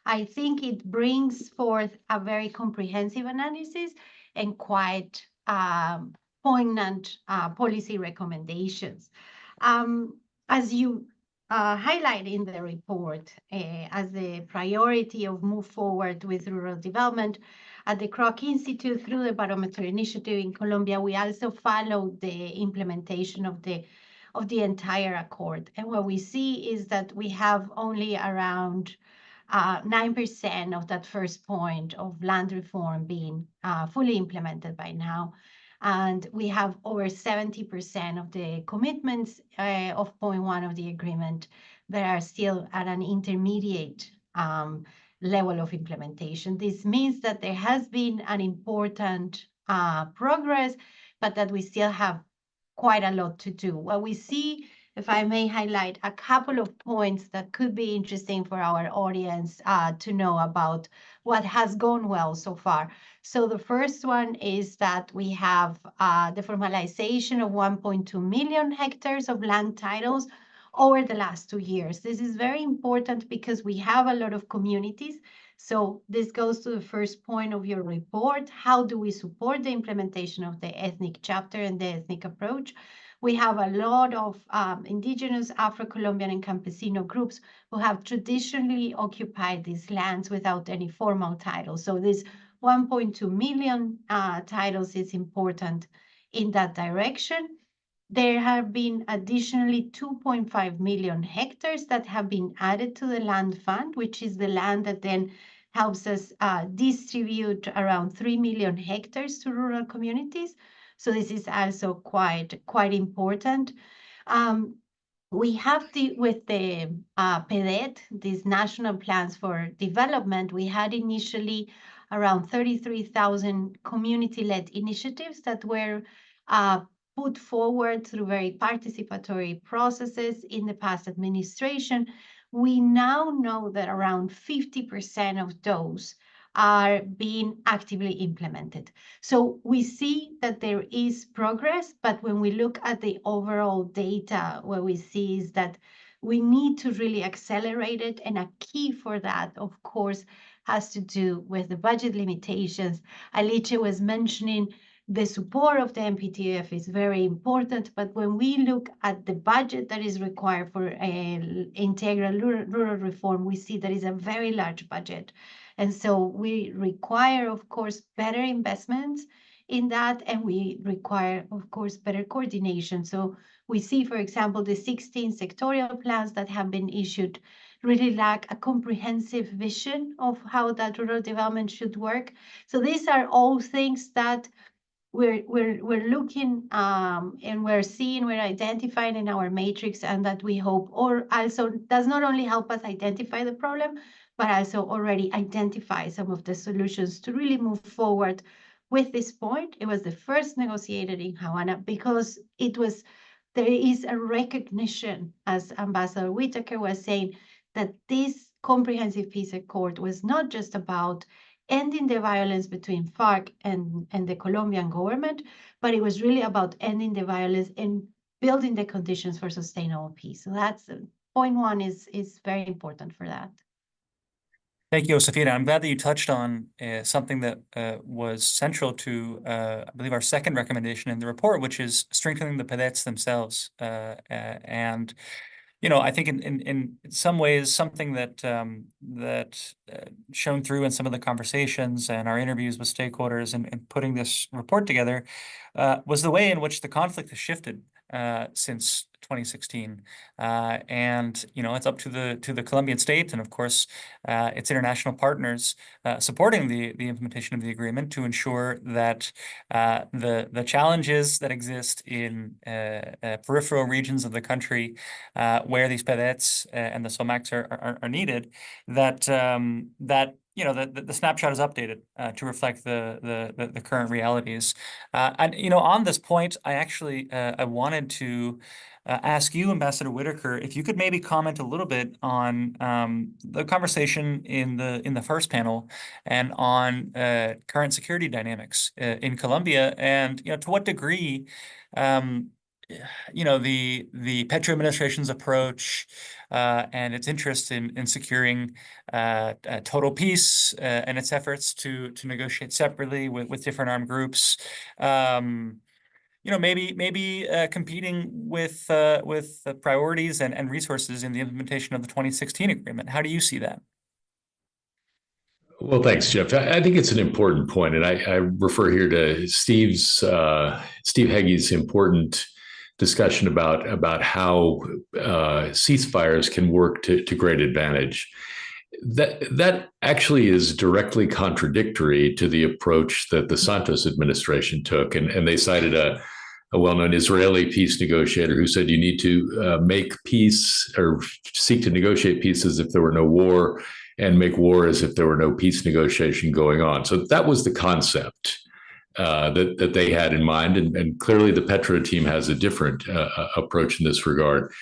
Speaker 9: I think it brings forth a very comprehensive analysis and quite poignant policy recommendations. As you highlight in the report, as the priority of move forward with rural development at the Kroc Institute through the Barometer Initiative in Colombia, we also followed the implementation of the entire accord. And what we see is that we have only around 9% of that first point of land reform being fully implemented by now. And we have over 70% of the commitments of point 1 of the agreement that are still at an intermediate level of implementation. This means that there has been an important progress, but that we still have quite a lot to do. What we see, if I may highlight a couple of points that could be interesting for our audience to know about what has gone well so far. So the first one is that we have the formalization of 1.2 million hectares of land titles over the last 2 years. This is very important because we have a lot of communities. So this goes to the first point of your report. How do we support the implementation of the ethnic chapter and the ethnic approach? We have a lot of indigenous, Afro-Colombian, and Campesino groups who have traditionally occupied these lands without any formal title. So this 1.2 million titles is important in that direction. There have been additionally 2.5 million hectares that have been added to the land fund, which is the land that then helps us distribute around 3 million hectares to rural communities. So this is also quite important. We have with the PEDET, these national plans for development, we had initially around 33,000 community-led initiatives that were put forward through very participatory processes in the past administration. We now know that around 50% of those are being actively implemented. So we see that there is progress, but when we look at the overall data, what we see is that we need to really accelerate it. And a key for that, of course, has to do with the budget limitations. Alice was mentioning the support of the NPTF is very important, but when we look at the budget that is required for integral rural reform, we see that is a very large budget. And so we require, of course, better investments in that, and we require, of course, better coordination. So we see, for example, the 16 sectorial plans that have been issued really lack a comprehensive vision of how that rural development should work. So these are all things that we're looking and we're seeing, we're identifying in our matrix, and that we hope, or also does not only help us identify the problem, but also already identify some of the solutions to really move forward with this point. It was the first negotiated in Havana because there is a recognition, as Ambassador Whitaker was saying, that this comprehensive peace accord was not just about ending the violence between FARC and the Colombian government, but it was really about ending the violence and building the conditions for sustainable peace. So that's point one is very important for that.
Speaker 6: Thank you, Josefina. I'm glad that you touched on something that was central to, I believe, our second recommendation in the report, which is strengthening the PEDETs themselves. And I think in some ways, something that shone through in some of the conversations and our interviews with stakeholders and putting this report together was the way in which the conflict has shifted since 2016, and it's up to the Colombian state and, of course, its international partners supporting the implementation of the agreement to ensure that the challenges that exist in peripheral regions of the country where these PEDETs and the SOMACs are needed, that the snapshot is updated to reflect the current realities. And on this point, I wanted to ask you, Ambassador Whitaker, if you could maybe comment a little bit on the conversation in the first panel and on current security dynamics in Colombia, and to what degree the Petro administration's approach and its interest in securing total peace and its efforts to negotiate separately with different armed groups, maybe competing with the priorities and resources in the implementation of the 2016 agreement. How do you see that?
Speaker 10: Well, thanks, Jeff. I think it's an important point, and I refer here to Steve Heggie's important discussion about how ceasefires can work to great advantage. That actually is directly contradictory to the approach that the Santos administration took, and they cited a well-known Israeli peace negotiator who said you need to make peace or seek to negotiate peace as if there were no war, and make war as if there were no peace negotiation going on. So that was the concept that they had in mind, and clearly the Petro team has a different approach in this regard.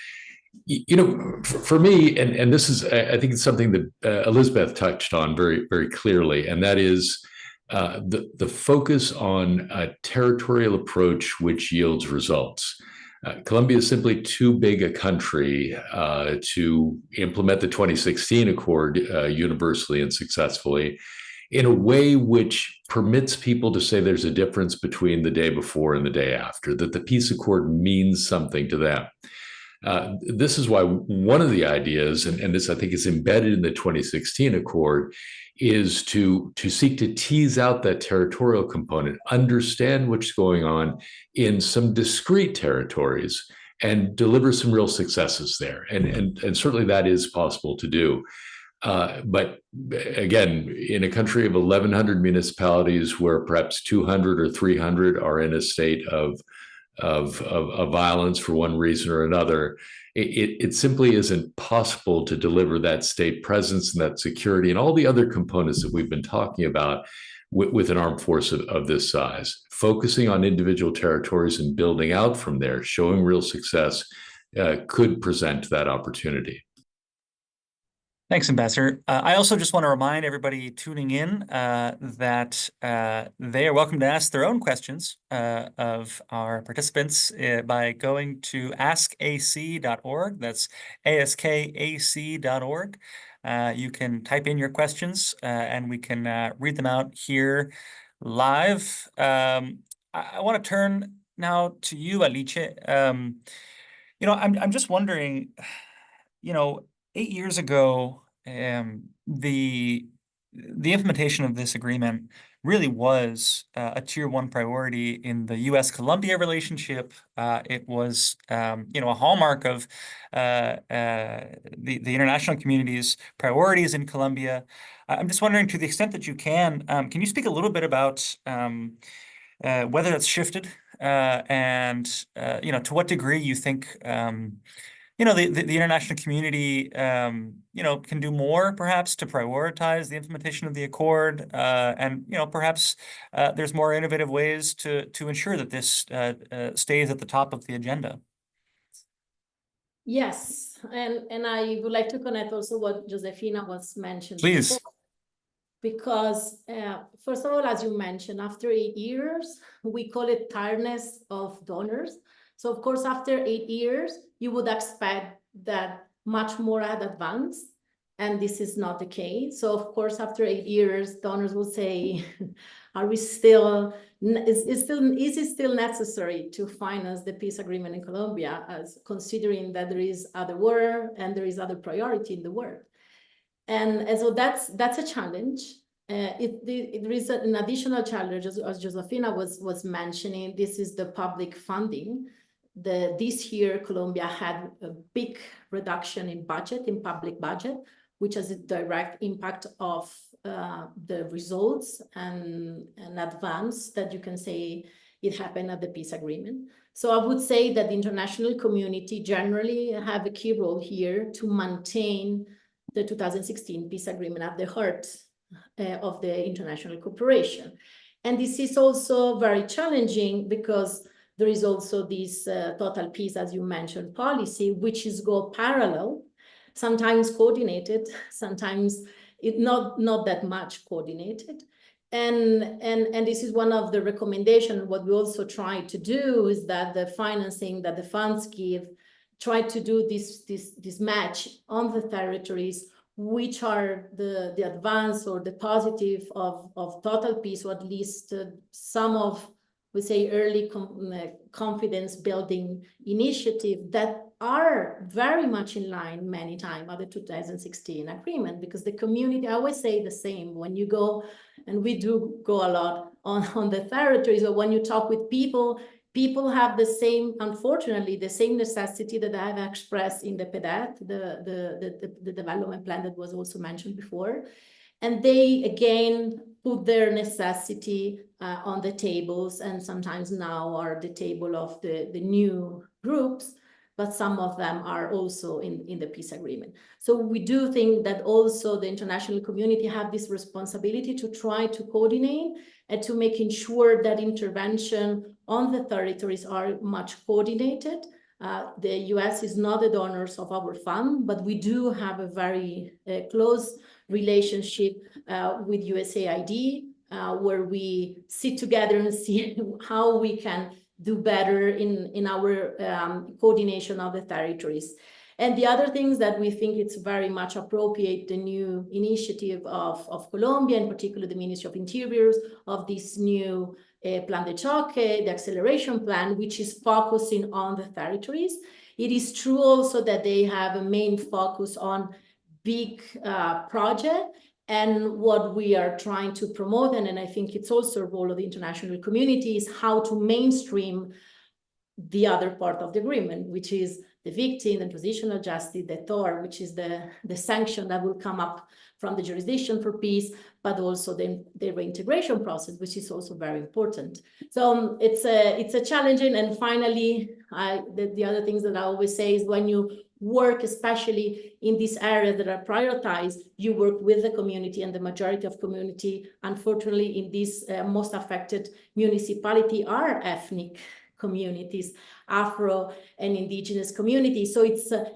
Speaker 10: For me, and this is, I think it's something that Elizabeth touched on very, very clearly, and that is the focus on a territorial approach which yields results. Colombia is simply too big a country to implement the 2016 accord universally and successfully in a way which permits people to say there's a difference between the day before and the day after, that the peace accord means something to them. This is why one of the ideas, and this I think is embedded in the 2016 accord, is to seek to tease out that territorial component, understand what's going on in some discrete territories, and deliver some real successes there. And certainly that is possible to do. But again, in a country of 1,100 municipalities where perhaps 200 or 300 are in a state of violence for one reason or another, it simply isn't possible to deliver that state presence and that security and all the other components that we've been talking about with an armed force of this size. Focusing on individual territories and building out from there, showing real success, could present that opportunity.
Speaker 6: Thanks, Ambassador. I also just want to remind everybody tuning in that they are welcome to ask their own questions of our participants by going to askac.org. That's askac.org. You can type in your questions and we can read them out here live. I want to turn now to you, Alice. I'm just wondering, 8 years ago, the implementation of this agreement really was a tier 1 priority in the US-Colombia relationship. It was, a hallmark of the international community's priorities in Colombia. I'm just wondering, to the extent that you can you speak a little bit about whether it's shifted and, to what degree you think the international community, can do more perhaps to prioritize the implementation of the accord, and perhaps there's more innovative ways to ensure that this stays at the top of the agenda.
Speaker 8: Yes, and I would like to connect also what Josefina was mentioned.
Speaker 6: Please.
Speaker 8: Before, because first of all, as you mentioned, after 8 years, we call it tiredness of donors. So of course, after 8 years, you would expect that much more had advanced, and this is not the case. So of course, after 8 years, donors will say, "Are we still? Is it still necessary to finance the peace agreement in Colombia?" As considering that there is other war and there is other priority in the world, and so that's a challenge. There is an additional challenge, as Josefina was mentioning. This is the public funding. This year, Colombia had a big reduction in public budget, which has a direct impact of the results and advance that you can say it happened at the peace agreement. So I would say that the international community generally have a key role here to maintain the 2016 peace agreement at the heart of the international cooperation. And this is also very challenging because there is also this total peace, as you mentioned, policy, which is go parallel, sometimes coordinated, sometimes not that much coordinated. And this is one of the recommendations. What we also try to do is that the financing that the funds give, try to do this match on the territories, which are the advance or the positive of total peace, or at least some of, we say, early confidence building initiative that are very much in line many times with the 2016 agreement, because the community, I always say the same, when you go, and we do go a lot on the territories, or when you talk with people have the same, unfortunately, the same necessity that I have expressed in the PDET, the development plan that was also mentioned before. And they, again, put their necessity on the tables, and sometimes now are the table of the new groups, but some of them are also in the peace agreement. So we do think that also the international community have this responsibility to try to coordinate and to making sure that intervention on the territories are much coordinated. The US is not the donors of our fund, but we do have a very close relationship with USAID, where we sit together and see how we can do better in our coordination of the territories. And the other things that we think it's very much appropriate, the new initiative of Colombia, in particular the Ministry of Interiors, of this new Plan de Choque, the acceleration plan, which is focusing on the territories. It is true also that they have a main focus on big project. And what we are trying to promote, and I think it's also a role of the international community, is how to mainstream the other part of the agreement, which is the victim, the transitional justice, the TOR, which is the sanction that will come up from the jurisdiction for peace, but also the reintegration process, which is also very important. So it's a challenging. And finally, the other things that I always say is when you work, especially in these areas that are prioritized, you work with the community, and the majority of community, unfortunately, in these most affected municipality are ethnic communities, Afro and indigenous communities. So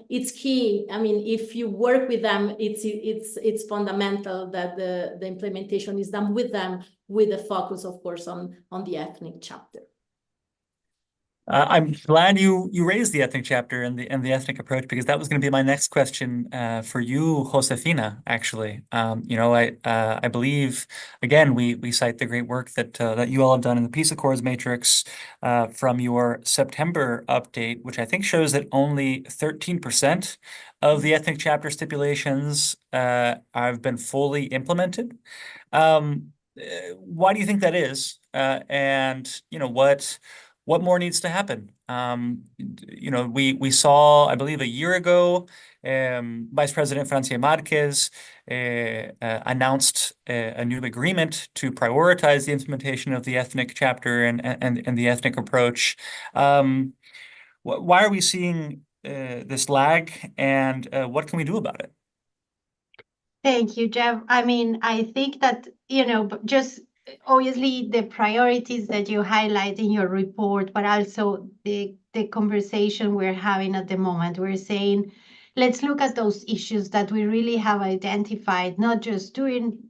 Speaker 8: it's key. I mean, if you work with them, it's fundamental that the implementation is done with them, with a focus, of course, on the ethnic chapter.
Speaker 6: I'm glad you raised the ethnic chapter and the ethnic approach, because that was going to be my next question for you, Josefina. Actually, I believe, again, we cite the great work that you all have done in the Peace Accords matrix from your September update, which I think shows that only 13% of the ethnic chapter stipulations have been fully implemented. Why do you think that is? And what more needs to happen? We saw, I believe, a year ago, Vice President Francia Marquez announced a new agreement to prioritize the implementation of the ethnic chapter and the ethnic approach. Why are we seeing this lag, and what can we do about it?
Speaker 9: Thank you, Jeff. I mean, I think that, just obviously the priorities that you highlight in your report, but also the conversation we're having at the moment. We're saying, let's look at those issues that we really have identified, not just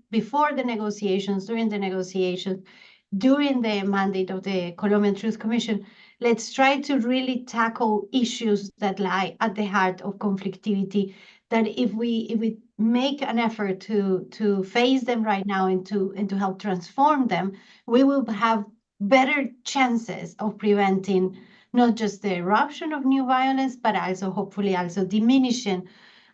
Speaker 9: before the negotiations, during the negotiations, during the mandate of the Colombian Truth Commission. Let's try to really tackle issues that lie at the heart of conflictivity, that if we make an effort to face them right now and to help transform them, we will have better chances of preventing not just the eruption of new violence, but also hopefully also diminishing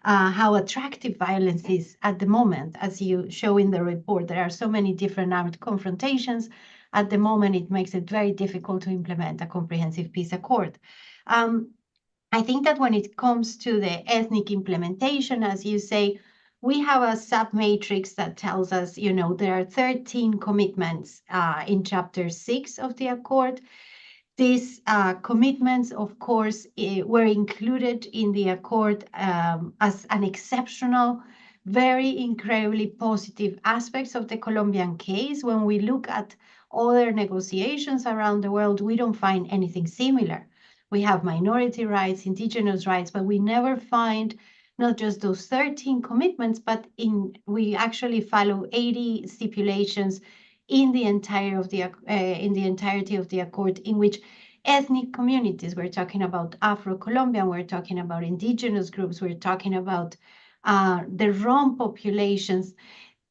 Speaker 9: how attractive violence is at the moment. As you show in the report, there are so many different armed confrontations. At the moment, it makes it very difficult to implement a comprehensive peace accord. I think that when it comes to the ethnic implementation, as you say, we have a sub-matrix that tells us, there are 13 commitments in Chapter 6 of the Accord. These commitments, of course, were included in the Accord as an exceptional, very incredibly positive aspects of the Colombian case. When we look at other negotiations around the world, we don't find anything similar. We have minority rights, indigenous rights, but we never find not just those 13 commitments, but we actually follow 80 stipulations in the entirety of the accord, in which ethnic communities, we're talking about Afro-Colombian, we're talking about indigenous groups, we're talking about the Rom populations,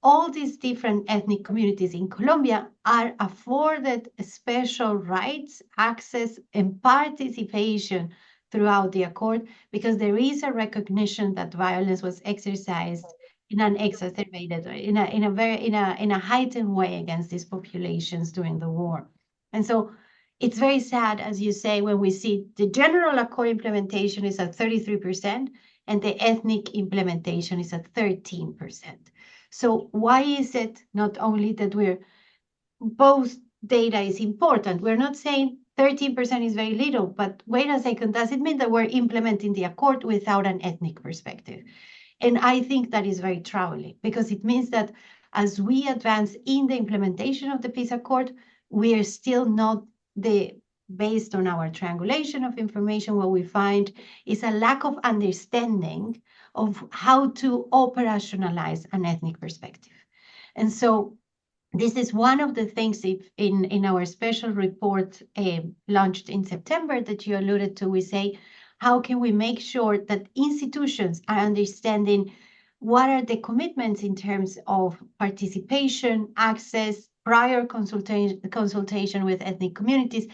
Speaker 9: all these different ethnic communities in Colombia are afforded special rights, access, and participation throughout the accord, because there is a recognition that violence was exercised in an exacerbated, in a heightened way against these populations during the war. And so it's very sad, as you say, when we see the general accord implementation is at 33% and the ethnic implementation is at 13%. So why is it not only that both data is important? We're not saying 13% is very little, but wait a second, does it mean that we're implementing the accord without an ethnic perspective? And I think that is very troubling, because it means that as we advance in the implementation of the peace accord, we are still not based on our triangulation of information, what we find is a lack of understanding of how to operationalize an ethnic perspective. And so this is one of the things in our special report launched in September that you alluded to. We say, how can we make sure that institutions are understanding what are the commitments in terms of participation, access, prior consultation with ethnic communities,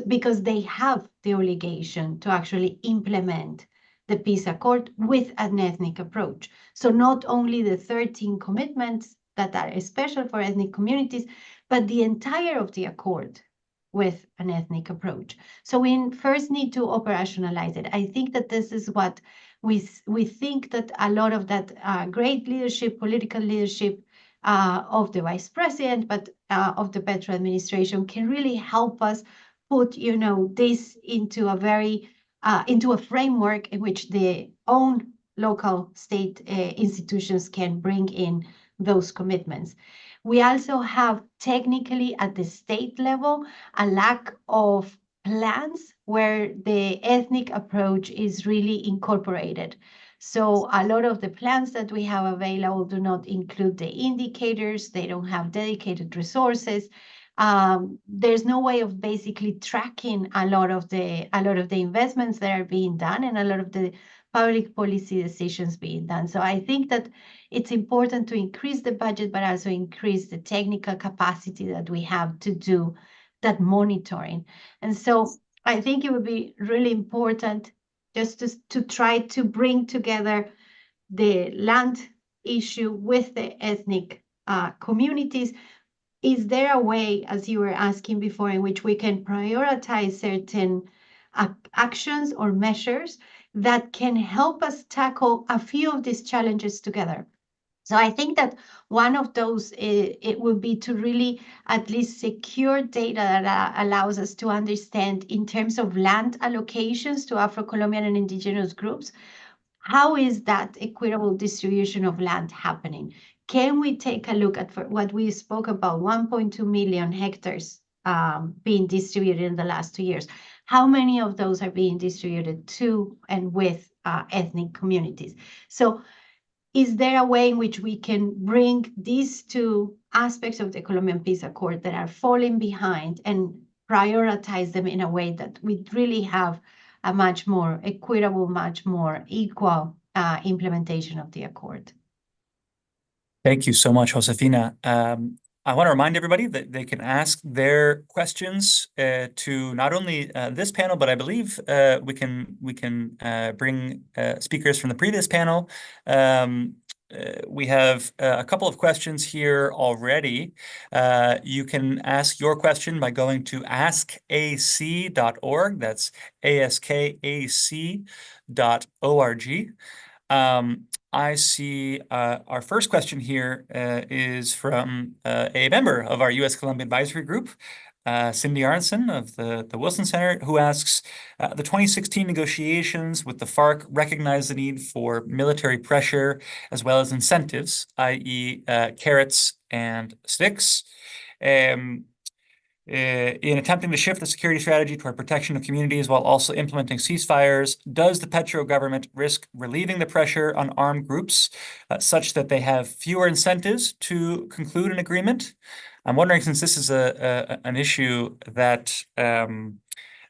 Speaker 9: because they have the obligation to actually implement the peace accord with an ethnic approach. So not only the 13 commitments that are special for ethnic communities, but the entire of the accord with an ethnic approach. So we first need to operationalize it. I think that this is what we think that a lot of that great leadership, political leadership of the vice president, but of the Petro administration can really help us put, this into a very into a framework in which the own local state institutions can bring in those commitments. We also have technically at the state level a lack of plans where the ethnic approach is really incorporated. So a lot of the plans that we have available do not include the indicators. They don't have dedicated resources. There's no way of basically tracking a lot of the investments that are being done and a lot of the public policy decisions being done. So I think that it's important to increase the budget, but also increase the technical capacity that we have to do that monitoring. And so I think it would be really important just to try to bring together the land issue with the ethnic communities. Is there a way, as you were asking before, in which we can prioritize certain actions or measures that can help us tackle a few of these challenges together? So I think that one of those, it would be to really at least secure data that allows us to understand in terms of land allocations to Afro-Colombian and indigenous groups, how is that equitable distribution of land happening? Can we take a look at what we spoke about, 1.2 million hectares being distributed in the last 2 years? How many of those are being distributed to and with ethnic communities? So is there a way in which we can bring these two aspects of the Colombian Peace Accord that are falling behind and prioritize them in a way that we really have a much more equitable, much more equal implementation of the accord?
Speaker 6: Thank you so much, Josefina. I want to remind everybody that they can ask their questions to not only this panel, but I believe we can bring speakers from the previous panel. We have a couple of questions here already. You can ask your question by going to askac.org. That's askac.org. I see our first question here is from a member of our US-Colombia Advisory Group, Cindy Arnson of the Wilson Center, who asks, the 2016 negotiations with the FARC recognize the need for military pressure as well as incentives, i.e. Carrots and sticks. In attempting to shift the security strategy toward protection of communities while also implementing ceasefires, does the Petro government risk relieving the pressure on armed groups such that they have fewer incentives to conclude an agreement? I'm wondering, since this is an issue that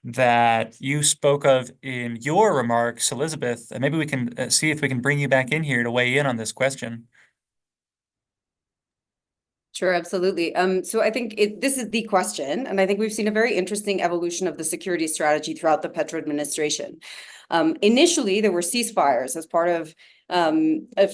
Speaker 6: that you spoke of in your remarks, Elizabeth, maybe we can see if we can bring you back in here to weigh in on this question.
Speaker 5: Sure, absolutely. So I think this is the question, and I think we've seen a very interesting evolution of the security strategy throughout the Petro administration. Initially, there were ceasefires as part of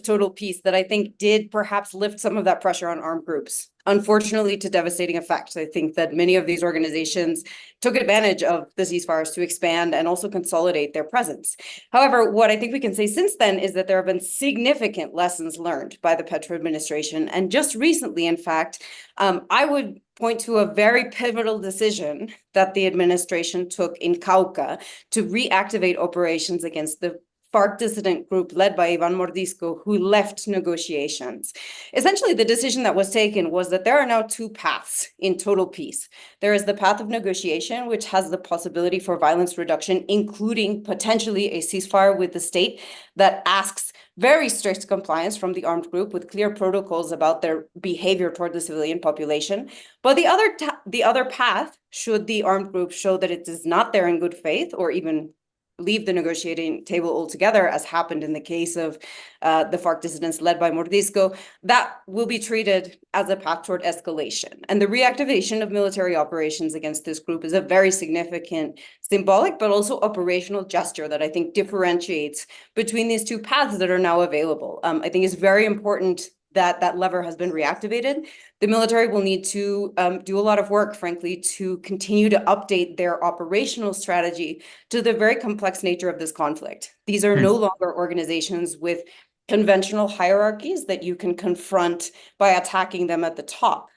Speaker 5: total peace that I think did perhaps lift some of that pressure on armed groups. Unfortunately, to devastating effect. I think that many of these organizations took advantage of the ceasefires to expand and also consolidate their presence. However, what I think we can say since then is that there have been significant lessons learned by the Petro administration. And just recently, in fact, I would point to a very pivotal decision that the administration took in Cauca to reactivate operations against the FARC dissident group led by Iván Mordisco, who left negotiations. Essentially, the decision that was taken was that there are now two paths in total peace. There is the path of negotiation, which has the possibility for violence reduction, including potentially a ceasefire with the state that asks very strict compliance from the armed group with clear protocols about their behavior toward the civilian population. But the other path, should the armed group show that it is not there in good faith or even leave the negotiating table altogether, as happened in the case of the FARC dissidents led by Mordisco, that will be treated as a path toward escalation. And the reactivation of military operations against this group is a very significant symbolic, but also operational gesture that I think differentiates between these two paths that are now available. I think it's very important that that lever has been reactivated. The military will need to do a lot of work, frankly, to continue to update their operational strategy to the very complex nature of this conflict. These are no longer organizations with conventional hierarchies that you can confront by attacking them at the top.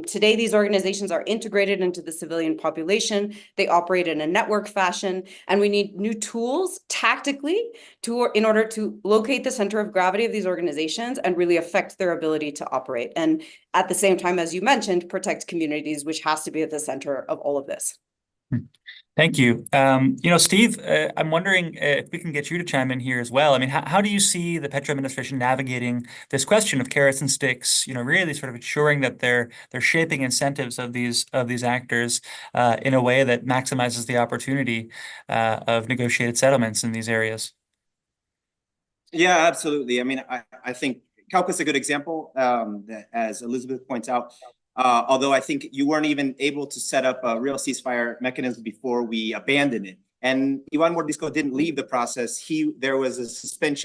Speaker 5: Today, these organizations are integrated into the civilian population. They operate in a network fashion, and we need new tools tactically in order to locate the center of gravity of these organizations and really affect their ability to operate. And at the same time, as you mentioned, protect communities, which has to be at the center of all of this.
Speaker 6: Thank you. Steve, I'm wondering if we can get you to chime in here as well. I mean, how do you see the Petro administration navigating this question of carrots and sticks, really sort of ensuring that they're shaping incentives of these actors in a way that maximizes the opportunity of negotiated settlements in these areas?
Speaker 4: Yeah, absolutely. I mean, I think Cauca is a good example, that, as Elizabeth points out, although I think you weren't even able to set up a real ceasefire mechanism before we abandoned it. And Iván Mordisco didn't leave the process. There was a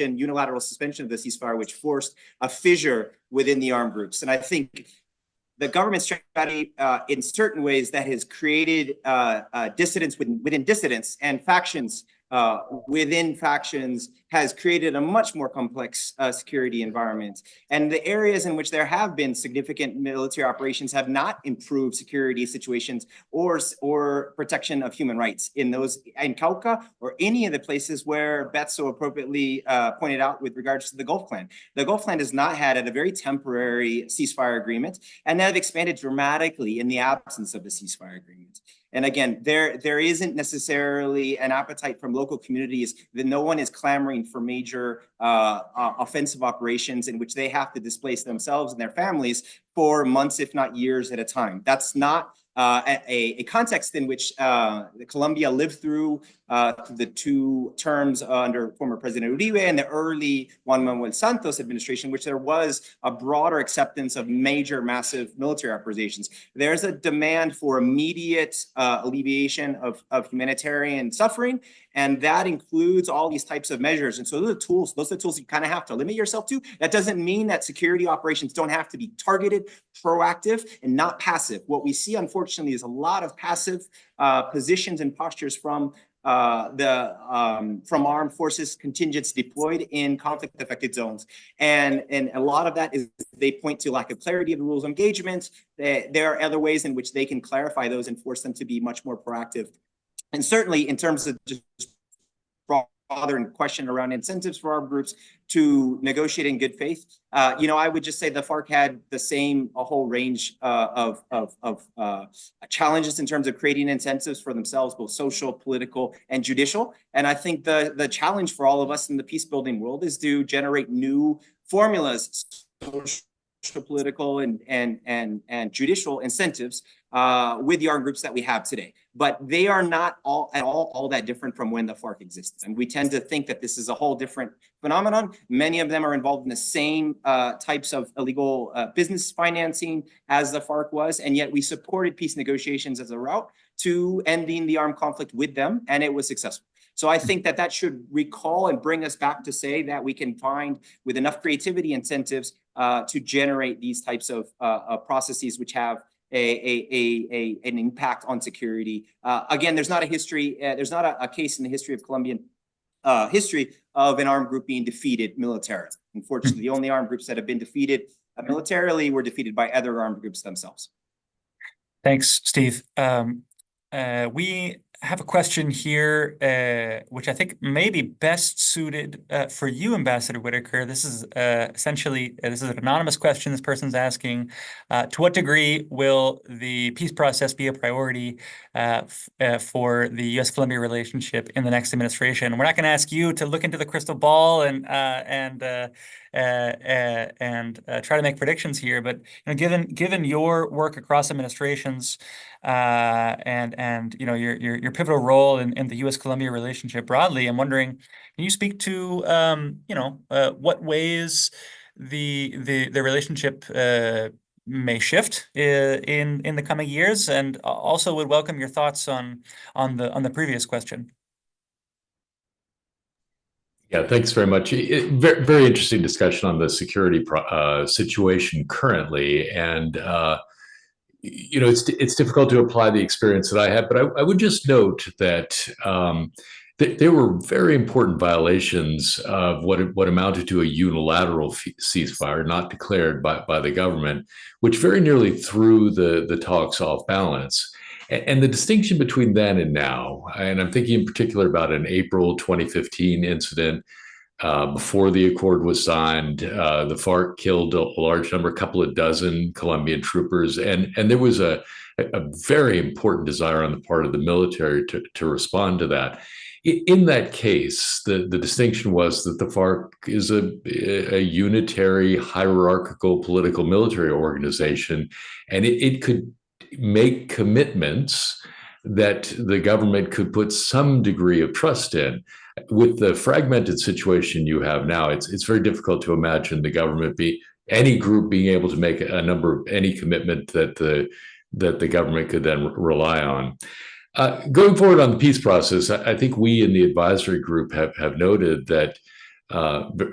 Speaker 4: unilateral suspension of the ceasefire, which forced a fissure within the armed groups. And I think the government strategy, in certain ways, that has created dissidents within dissidents and factions within factions, has created a much more complex security environment. And the areas in which there have been significant military operations have not improved security situations or protection of human rights in Cauca or any of the places where Beth so appropriately pointed out with regards to the Gulf Clan. The Gulf Clan has not had a very temporary ceasefire agreement, and that have expanded dramatically in the absence of the ceasefire agreement. And again, there isn't necessarily an appetite from local communities that no one is clamoring for major offensive operations in which they have to displace themselves and their families for months, if not years at a time. That's not a context in which Colombia lived through the two terms under former President Uribe and the early Juan Manuel Santos administration, which there was a broader acceptance of major, massive military operations. There's a demand for immediate alleviation of humanitarian suffering, and that includes all these types of measures. And so those are the tools you kind of have to limit yourself to. That doesn't mean that security operations don't have to be targeted, proactive, and not passive. What we see, unfortunately, is a lot of passive positions and postures from armed forces contingents deployed in conflict-affected zones. And a lot of that is they point to lack of clarity of the rules of engagement. There are other ways in which they can clarify those and force them to be much more proactive. And certainly in terms of just broader question around incentives for armed groups to negotiate in good faith, I would just say the FARC had a whole range of challenges in terms of creating incentives for themselves, both social, political, and judicial. And I think the challenge for all of us in the peace building world is to generate new formulas, social, political, and judicial incentives with the armed groups that we have today. But they are not all that different from when the FARC existed. And we tend to think that this is a whole different phenomenon. Many of them are involved in the same types of illegal business financing as the FARC was, and yet we supported peace negotiations as a route to ending the armed conflict with them, and it was successful. So I think that should recall and bring us back to say that we can find, with enough creativity incentives, to generate these types of processes which have an impact on security. Again, there's not a history, there's not a case in the history of Colombian history of an armed group being defeated militarily. Unfortunately, the only armed groups that have been defeated militarily were defeated by other armed groups themselves.
Speaker 6: Thanks, Steve. We have a question here, which I think may be best suited for you, Ambassador Whitaker. This is essentially, this is an anonymous question. This person's asking, to what degree will the peace process be a priority for the US-Colombia relationship in the next administration? And we're not going to ask you to look into the crystal ball and try to make predictions here, but given your work across administrations and your pivotal role in the US-Colombia relationship broadly, I'm wondering, can you speak to what ways the relationship may shift in the coming years, and also would welcome your thoughts on the previous question.
Speaker 10: Yeah, thanks very much. Very, very interesting discussion on the security situation currently, and it's difficult to apply the experience that I have, but I would just note that there were very important violations of what amounted to a unilateral ceasefire, not declared by the government, which very nearly threw the talks off balance. And the distinction between then and now, and I'm thinking in particular about an April 2015 incident. Before the accord was signed, the FARC killed a large number, a couple of dozen Colombian troopers, and there was a very important desire on the part of the military to respond to that. In that case, the distinction was that the FARC is a unitary, hierarchical political military organization, and it could make commitments that the government could put some degree of trust in. With the fragmented situation you have now, it's very difficult to imagine the government any group being able to make any commitment that the government could then rely on. Going forward on the peace process, I think we in the advisory group have noted that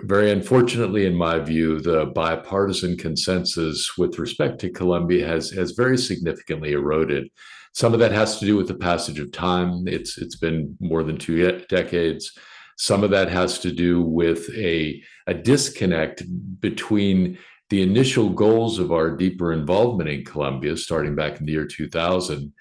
Speaker 10: very unfortunately, in my view, the bipartisan consensus with respect to Colombia has very significantly eroded. Some of that has to do with the passage of time. It's been more than 2 decades. Some of that has to do with a disconnect between the initial goals of our deeper involvement in Colombia, starting back in the year 2000,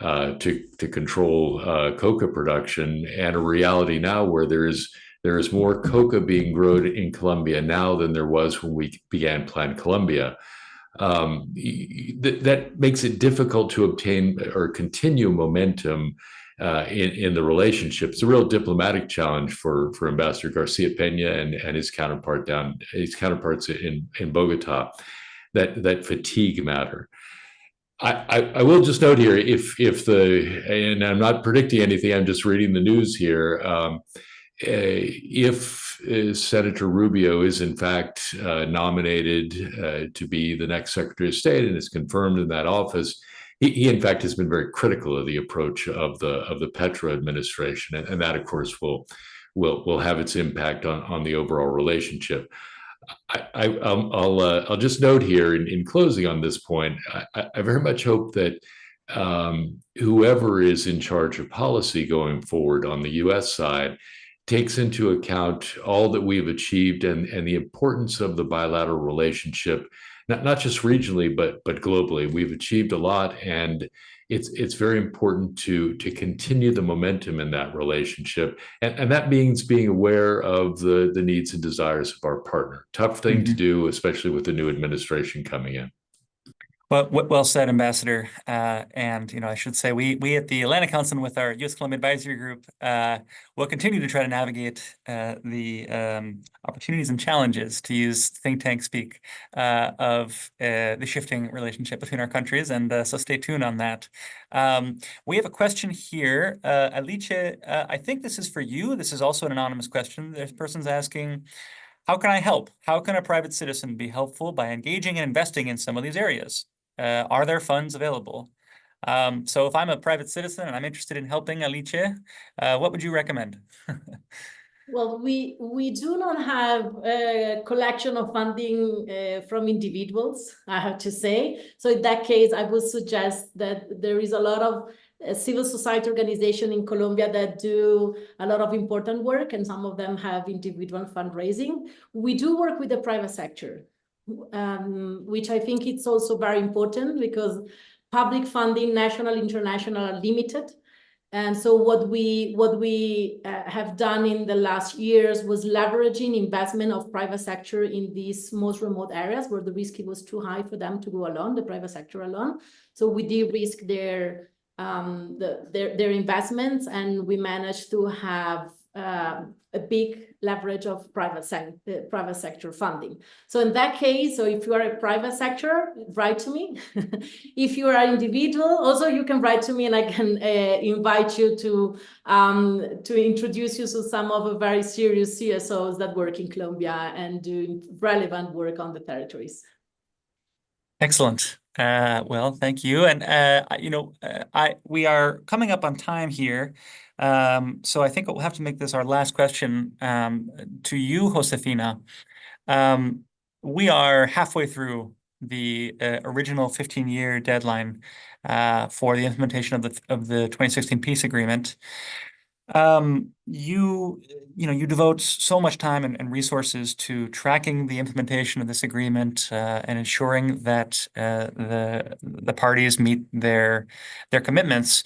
Speaker 10: to control coca production, and a reality now where there is more coca being grown in Colombia now than there was when we began Plan Colombia. That makes it difficult to obtain or continue momentum in the relationship. It's a real diplomatic challenge for Ambassador Garcia Pena and his counterparts in Bogota. That fatigue matter. I will just note here, and I'm not predicting anything, I'm just reading the news here. If Senator Rubio is in fact nominated to be the next Secretary of State and is confirmed in that office, he in fact has been very critical of the approach of the Petro administration, and that of course will have its impact on the overall relationship. I'll just note here in closing on this point, I very much hope that whoever is in charge of policy going forward on the U.S. side takes into account all that we've achieved and the importance of the bilateral relationship, not just regionally, but globally. We've achieved a lot, and it's very important to continue the momentum in that relationship. And that means being aware of the needs and desires of our partner. Tough thing to do, especially with the new administration coming in.
Speaker 6: Well said, Ambassador. And I should say we at the Atlantic Council with our US-Colombia Advisory Group will continue to try to navigate the opportunities and challenges, to use think tank speak, of the shifting relationship between our countries. And so stay tuned on that. We have a question here. Alice, I think this is for you. This is also an anonymous question. This person's asking, how can I help? How can a private citizen be helpful by engaging and investing in some of these areas? Are there funds available? So if I'm a private citizen and I'm interested in helping, Alice, what would you recommend?
Speaker 8: Well, we do not have a collection of funding from individuals, I have to say. So in that case, I would suggest that there is a lot of civil society organization in Colombia that do a lot of important work, and some of them have individual fundraising. We do work with the private sector, which I think it's also very important, because public funding, national, international, are limited. And so what we have done in the last years was leveraging investment of private sector in these most remote areas where the risk was too high for them to go alone, the private sector alone. So we de-risk their investments, and we managed to have a big leverage of private sector funding. So in that case, so if you are a private sector, write to me. If you are an individual, also you can write to me, and I can invite you to introduce you to some of the very serious CSOs that work in Colombia and do relevant work on the territories.
Speaker 6: Excellent. Well, thank you. And we are coming up on time here. So I think we'll have to make this our last question to you, Josefina. We are halfway through the original 15-year deadline for the implementation of the 2016 peace agreement. You devote so much time and resources to tracking the implementation of this agreement and ensuring that the parties meet their commitments.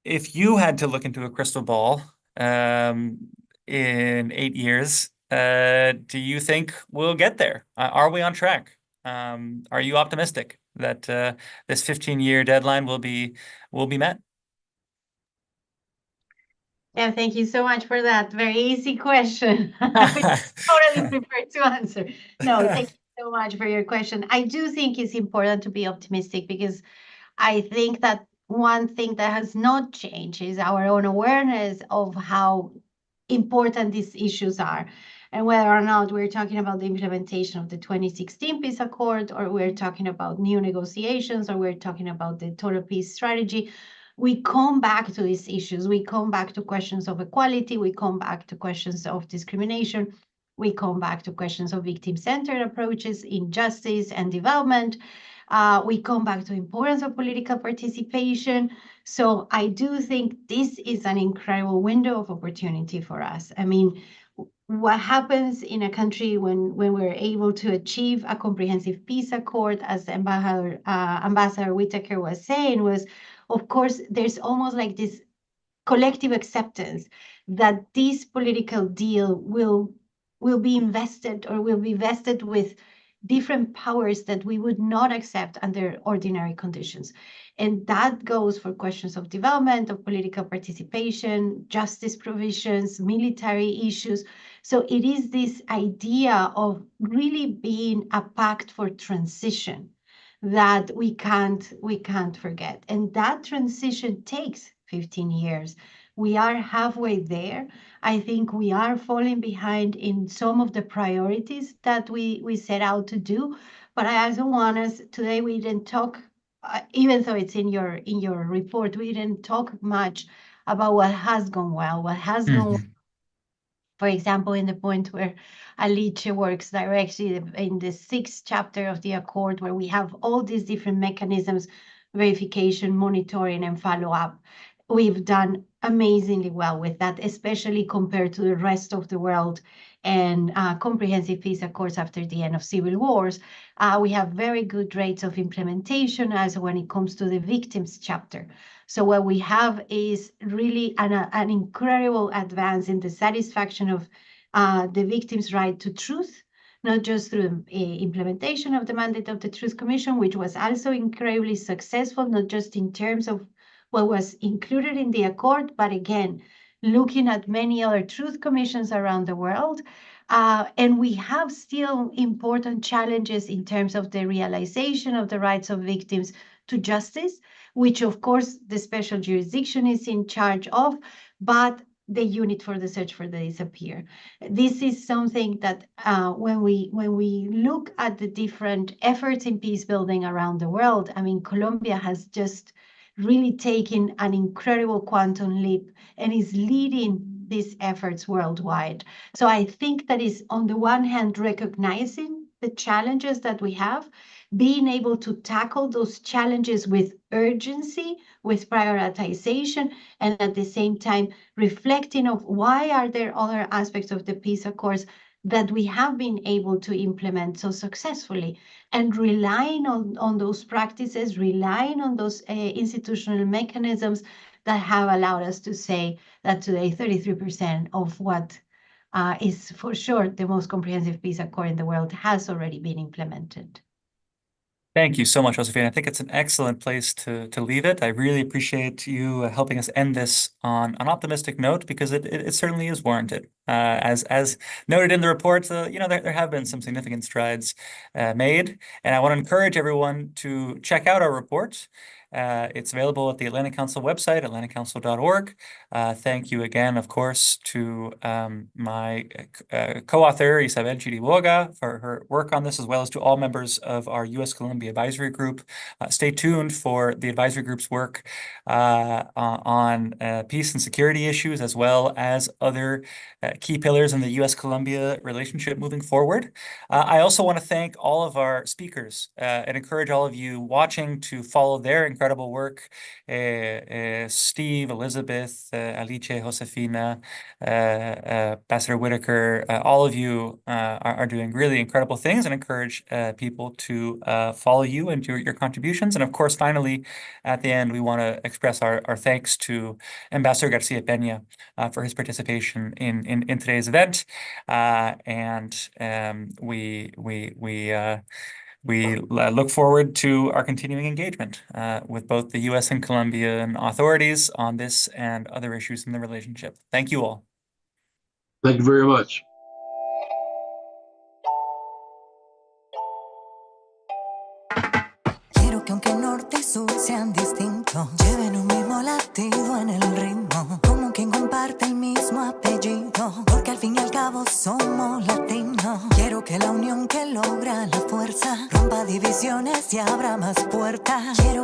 Speaker 6: If you had to look into a crystal ball in 8 years, do you think we'll get there? Are we on track? Are you optimistic that this 15-year deadline will be met?
Speaker 9: Yeah, thank you so much for that very easy question. I totally prepared to answer. No, thank you so much for your question. I do think it's important to be optimistic because I think that one thing that has not changed is our own awareness of how important these issues are. And whether or not we're talking about the implementation of the 2016 peace accord, or we're talking about new negotiations, or we're talking about the total peace strategy, we come back to these issues. We come back to questions of equality. We come back to questions of discrimination. We come back to questions of victim-centered approaches in justice and development. We come back to the importance of political participation. So I do think this is an incredible window of opportunity for us. I mean, what happens in a country when we're able to achieve a comprehensive peace accord, as Ambassador Whitaker was saying, was, of course, there's almost like this collective acceptance that this political deal will be invested, or will be vested with different powers that we would not accept under ordinary conditions. And that goes for questions of development, of political participation, justice provisions, military issues. So it is this idea of really being a pact for transition that we can't forget. And that transition takes 15 years. We are halfway there. I think we are falling behind in some of the priorities that we set out to do. But I also want us, today we didn't talk, even though it's in your report, we didn't talk much about what has gone well, what has gone well. For example, in the point where Alice works directly in the 6th chapter of the accord, where we have all these different mechanisms, verification, monitoring, and follow-up. We've done amazingly well with that, especially compared to the rest of the world and comprehensive peace accords after the end of civil wars. We have very good rates of implementation as when it comes to the victims chapter. So what we have is really an incredible advance in the satisfaction of the victims' right to truth, not just through implementation of the mandate of the Truth Commission, which was also incredibly successful, not just in terms of what was included in the accord, but again, looking at many other truth commissions around the world. And we have still important challenges in terms of the realization of the rights of victims to justice, which of course the special jurisdiction is in charge of, but the unit for the search for the disappeared. This is something that when we look at the different efforts in peace building around the world, I mean, Colombia has just really taken an incredible quantum leap and is leading these efforts worldwide. So I think that is, on the one hand, recognizing the challenges that we have, being able to tackle those challenges with urgency, with prioritization, and at the same time reflecting of why are there other aspects of the peace accords that we have been able to implement so successfully, and relying on those practices, relying on those institutional mechanisms that have allowed us to say that today 33% of what is for sure the most comprehensive peace accord in the world has already been implemented.
Speaker 6: Thank you so much, Josephine. I think it's an excellent place to leave it. I really appreciate you helping us end this on an optimistic note, because it certainly is warranted. As noted in the report, there have been some significant strides made, and I want to encourage everyone to check out our report. It's available at the Atlantic Council website, atlanticcouncil.org. Thank you again, of course, to my co-author, Isabel Chiriboga, for her work on this, as well as to all members of our US-Colombia Advisory Group. Stay tuned for the advisory group's work on peace and security issues, as well as other key pillars in the US-Colombia relationship moving forward. I also want to thank all of our speakers and encourage all of you watching to follow their incredible incredible work. Steve, Elizabeth, Alice, Josefina, Ambassador Whitaker, all of you are doing really incredible things, and encourage people to follow you and your contributions. And of course, finally, at the end, we want to express our thanks to Ambassador Garcia Peña for his participation in today's event. We look forward to our continuing engagement with both the US and Colombian authorities on this and other issues in the relationship. Thank you all.
Speaker 2: Thank you very much.
Speaker 11: Quiero que aunque norte y sur sean distintos, lleven un mismo latido en el ritmo, como quien comparte el mismo apellido, porque al fin y al cabo somos latinos. Quiero que la unión que logra la fuerza rompa divisiones y abra más puertas. Quiero que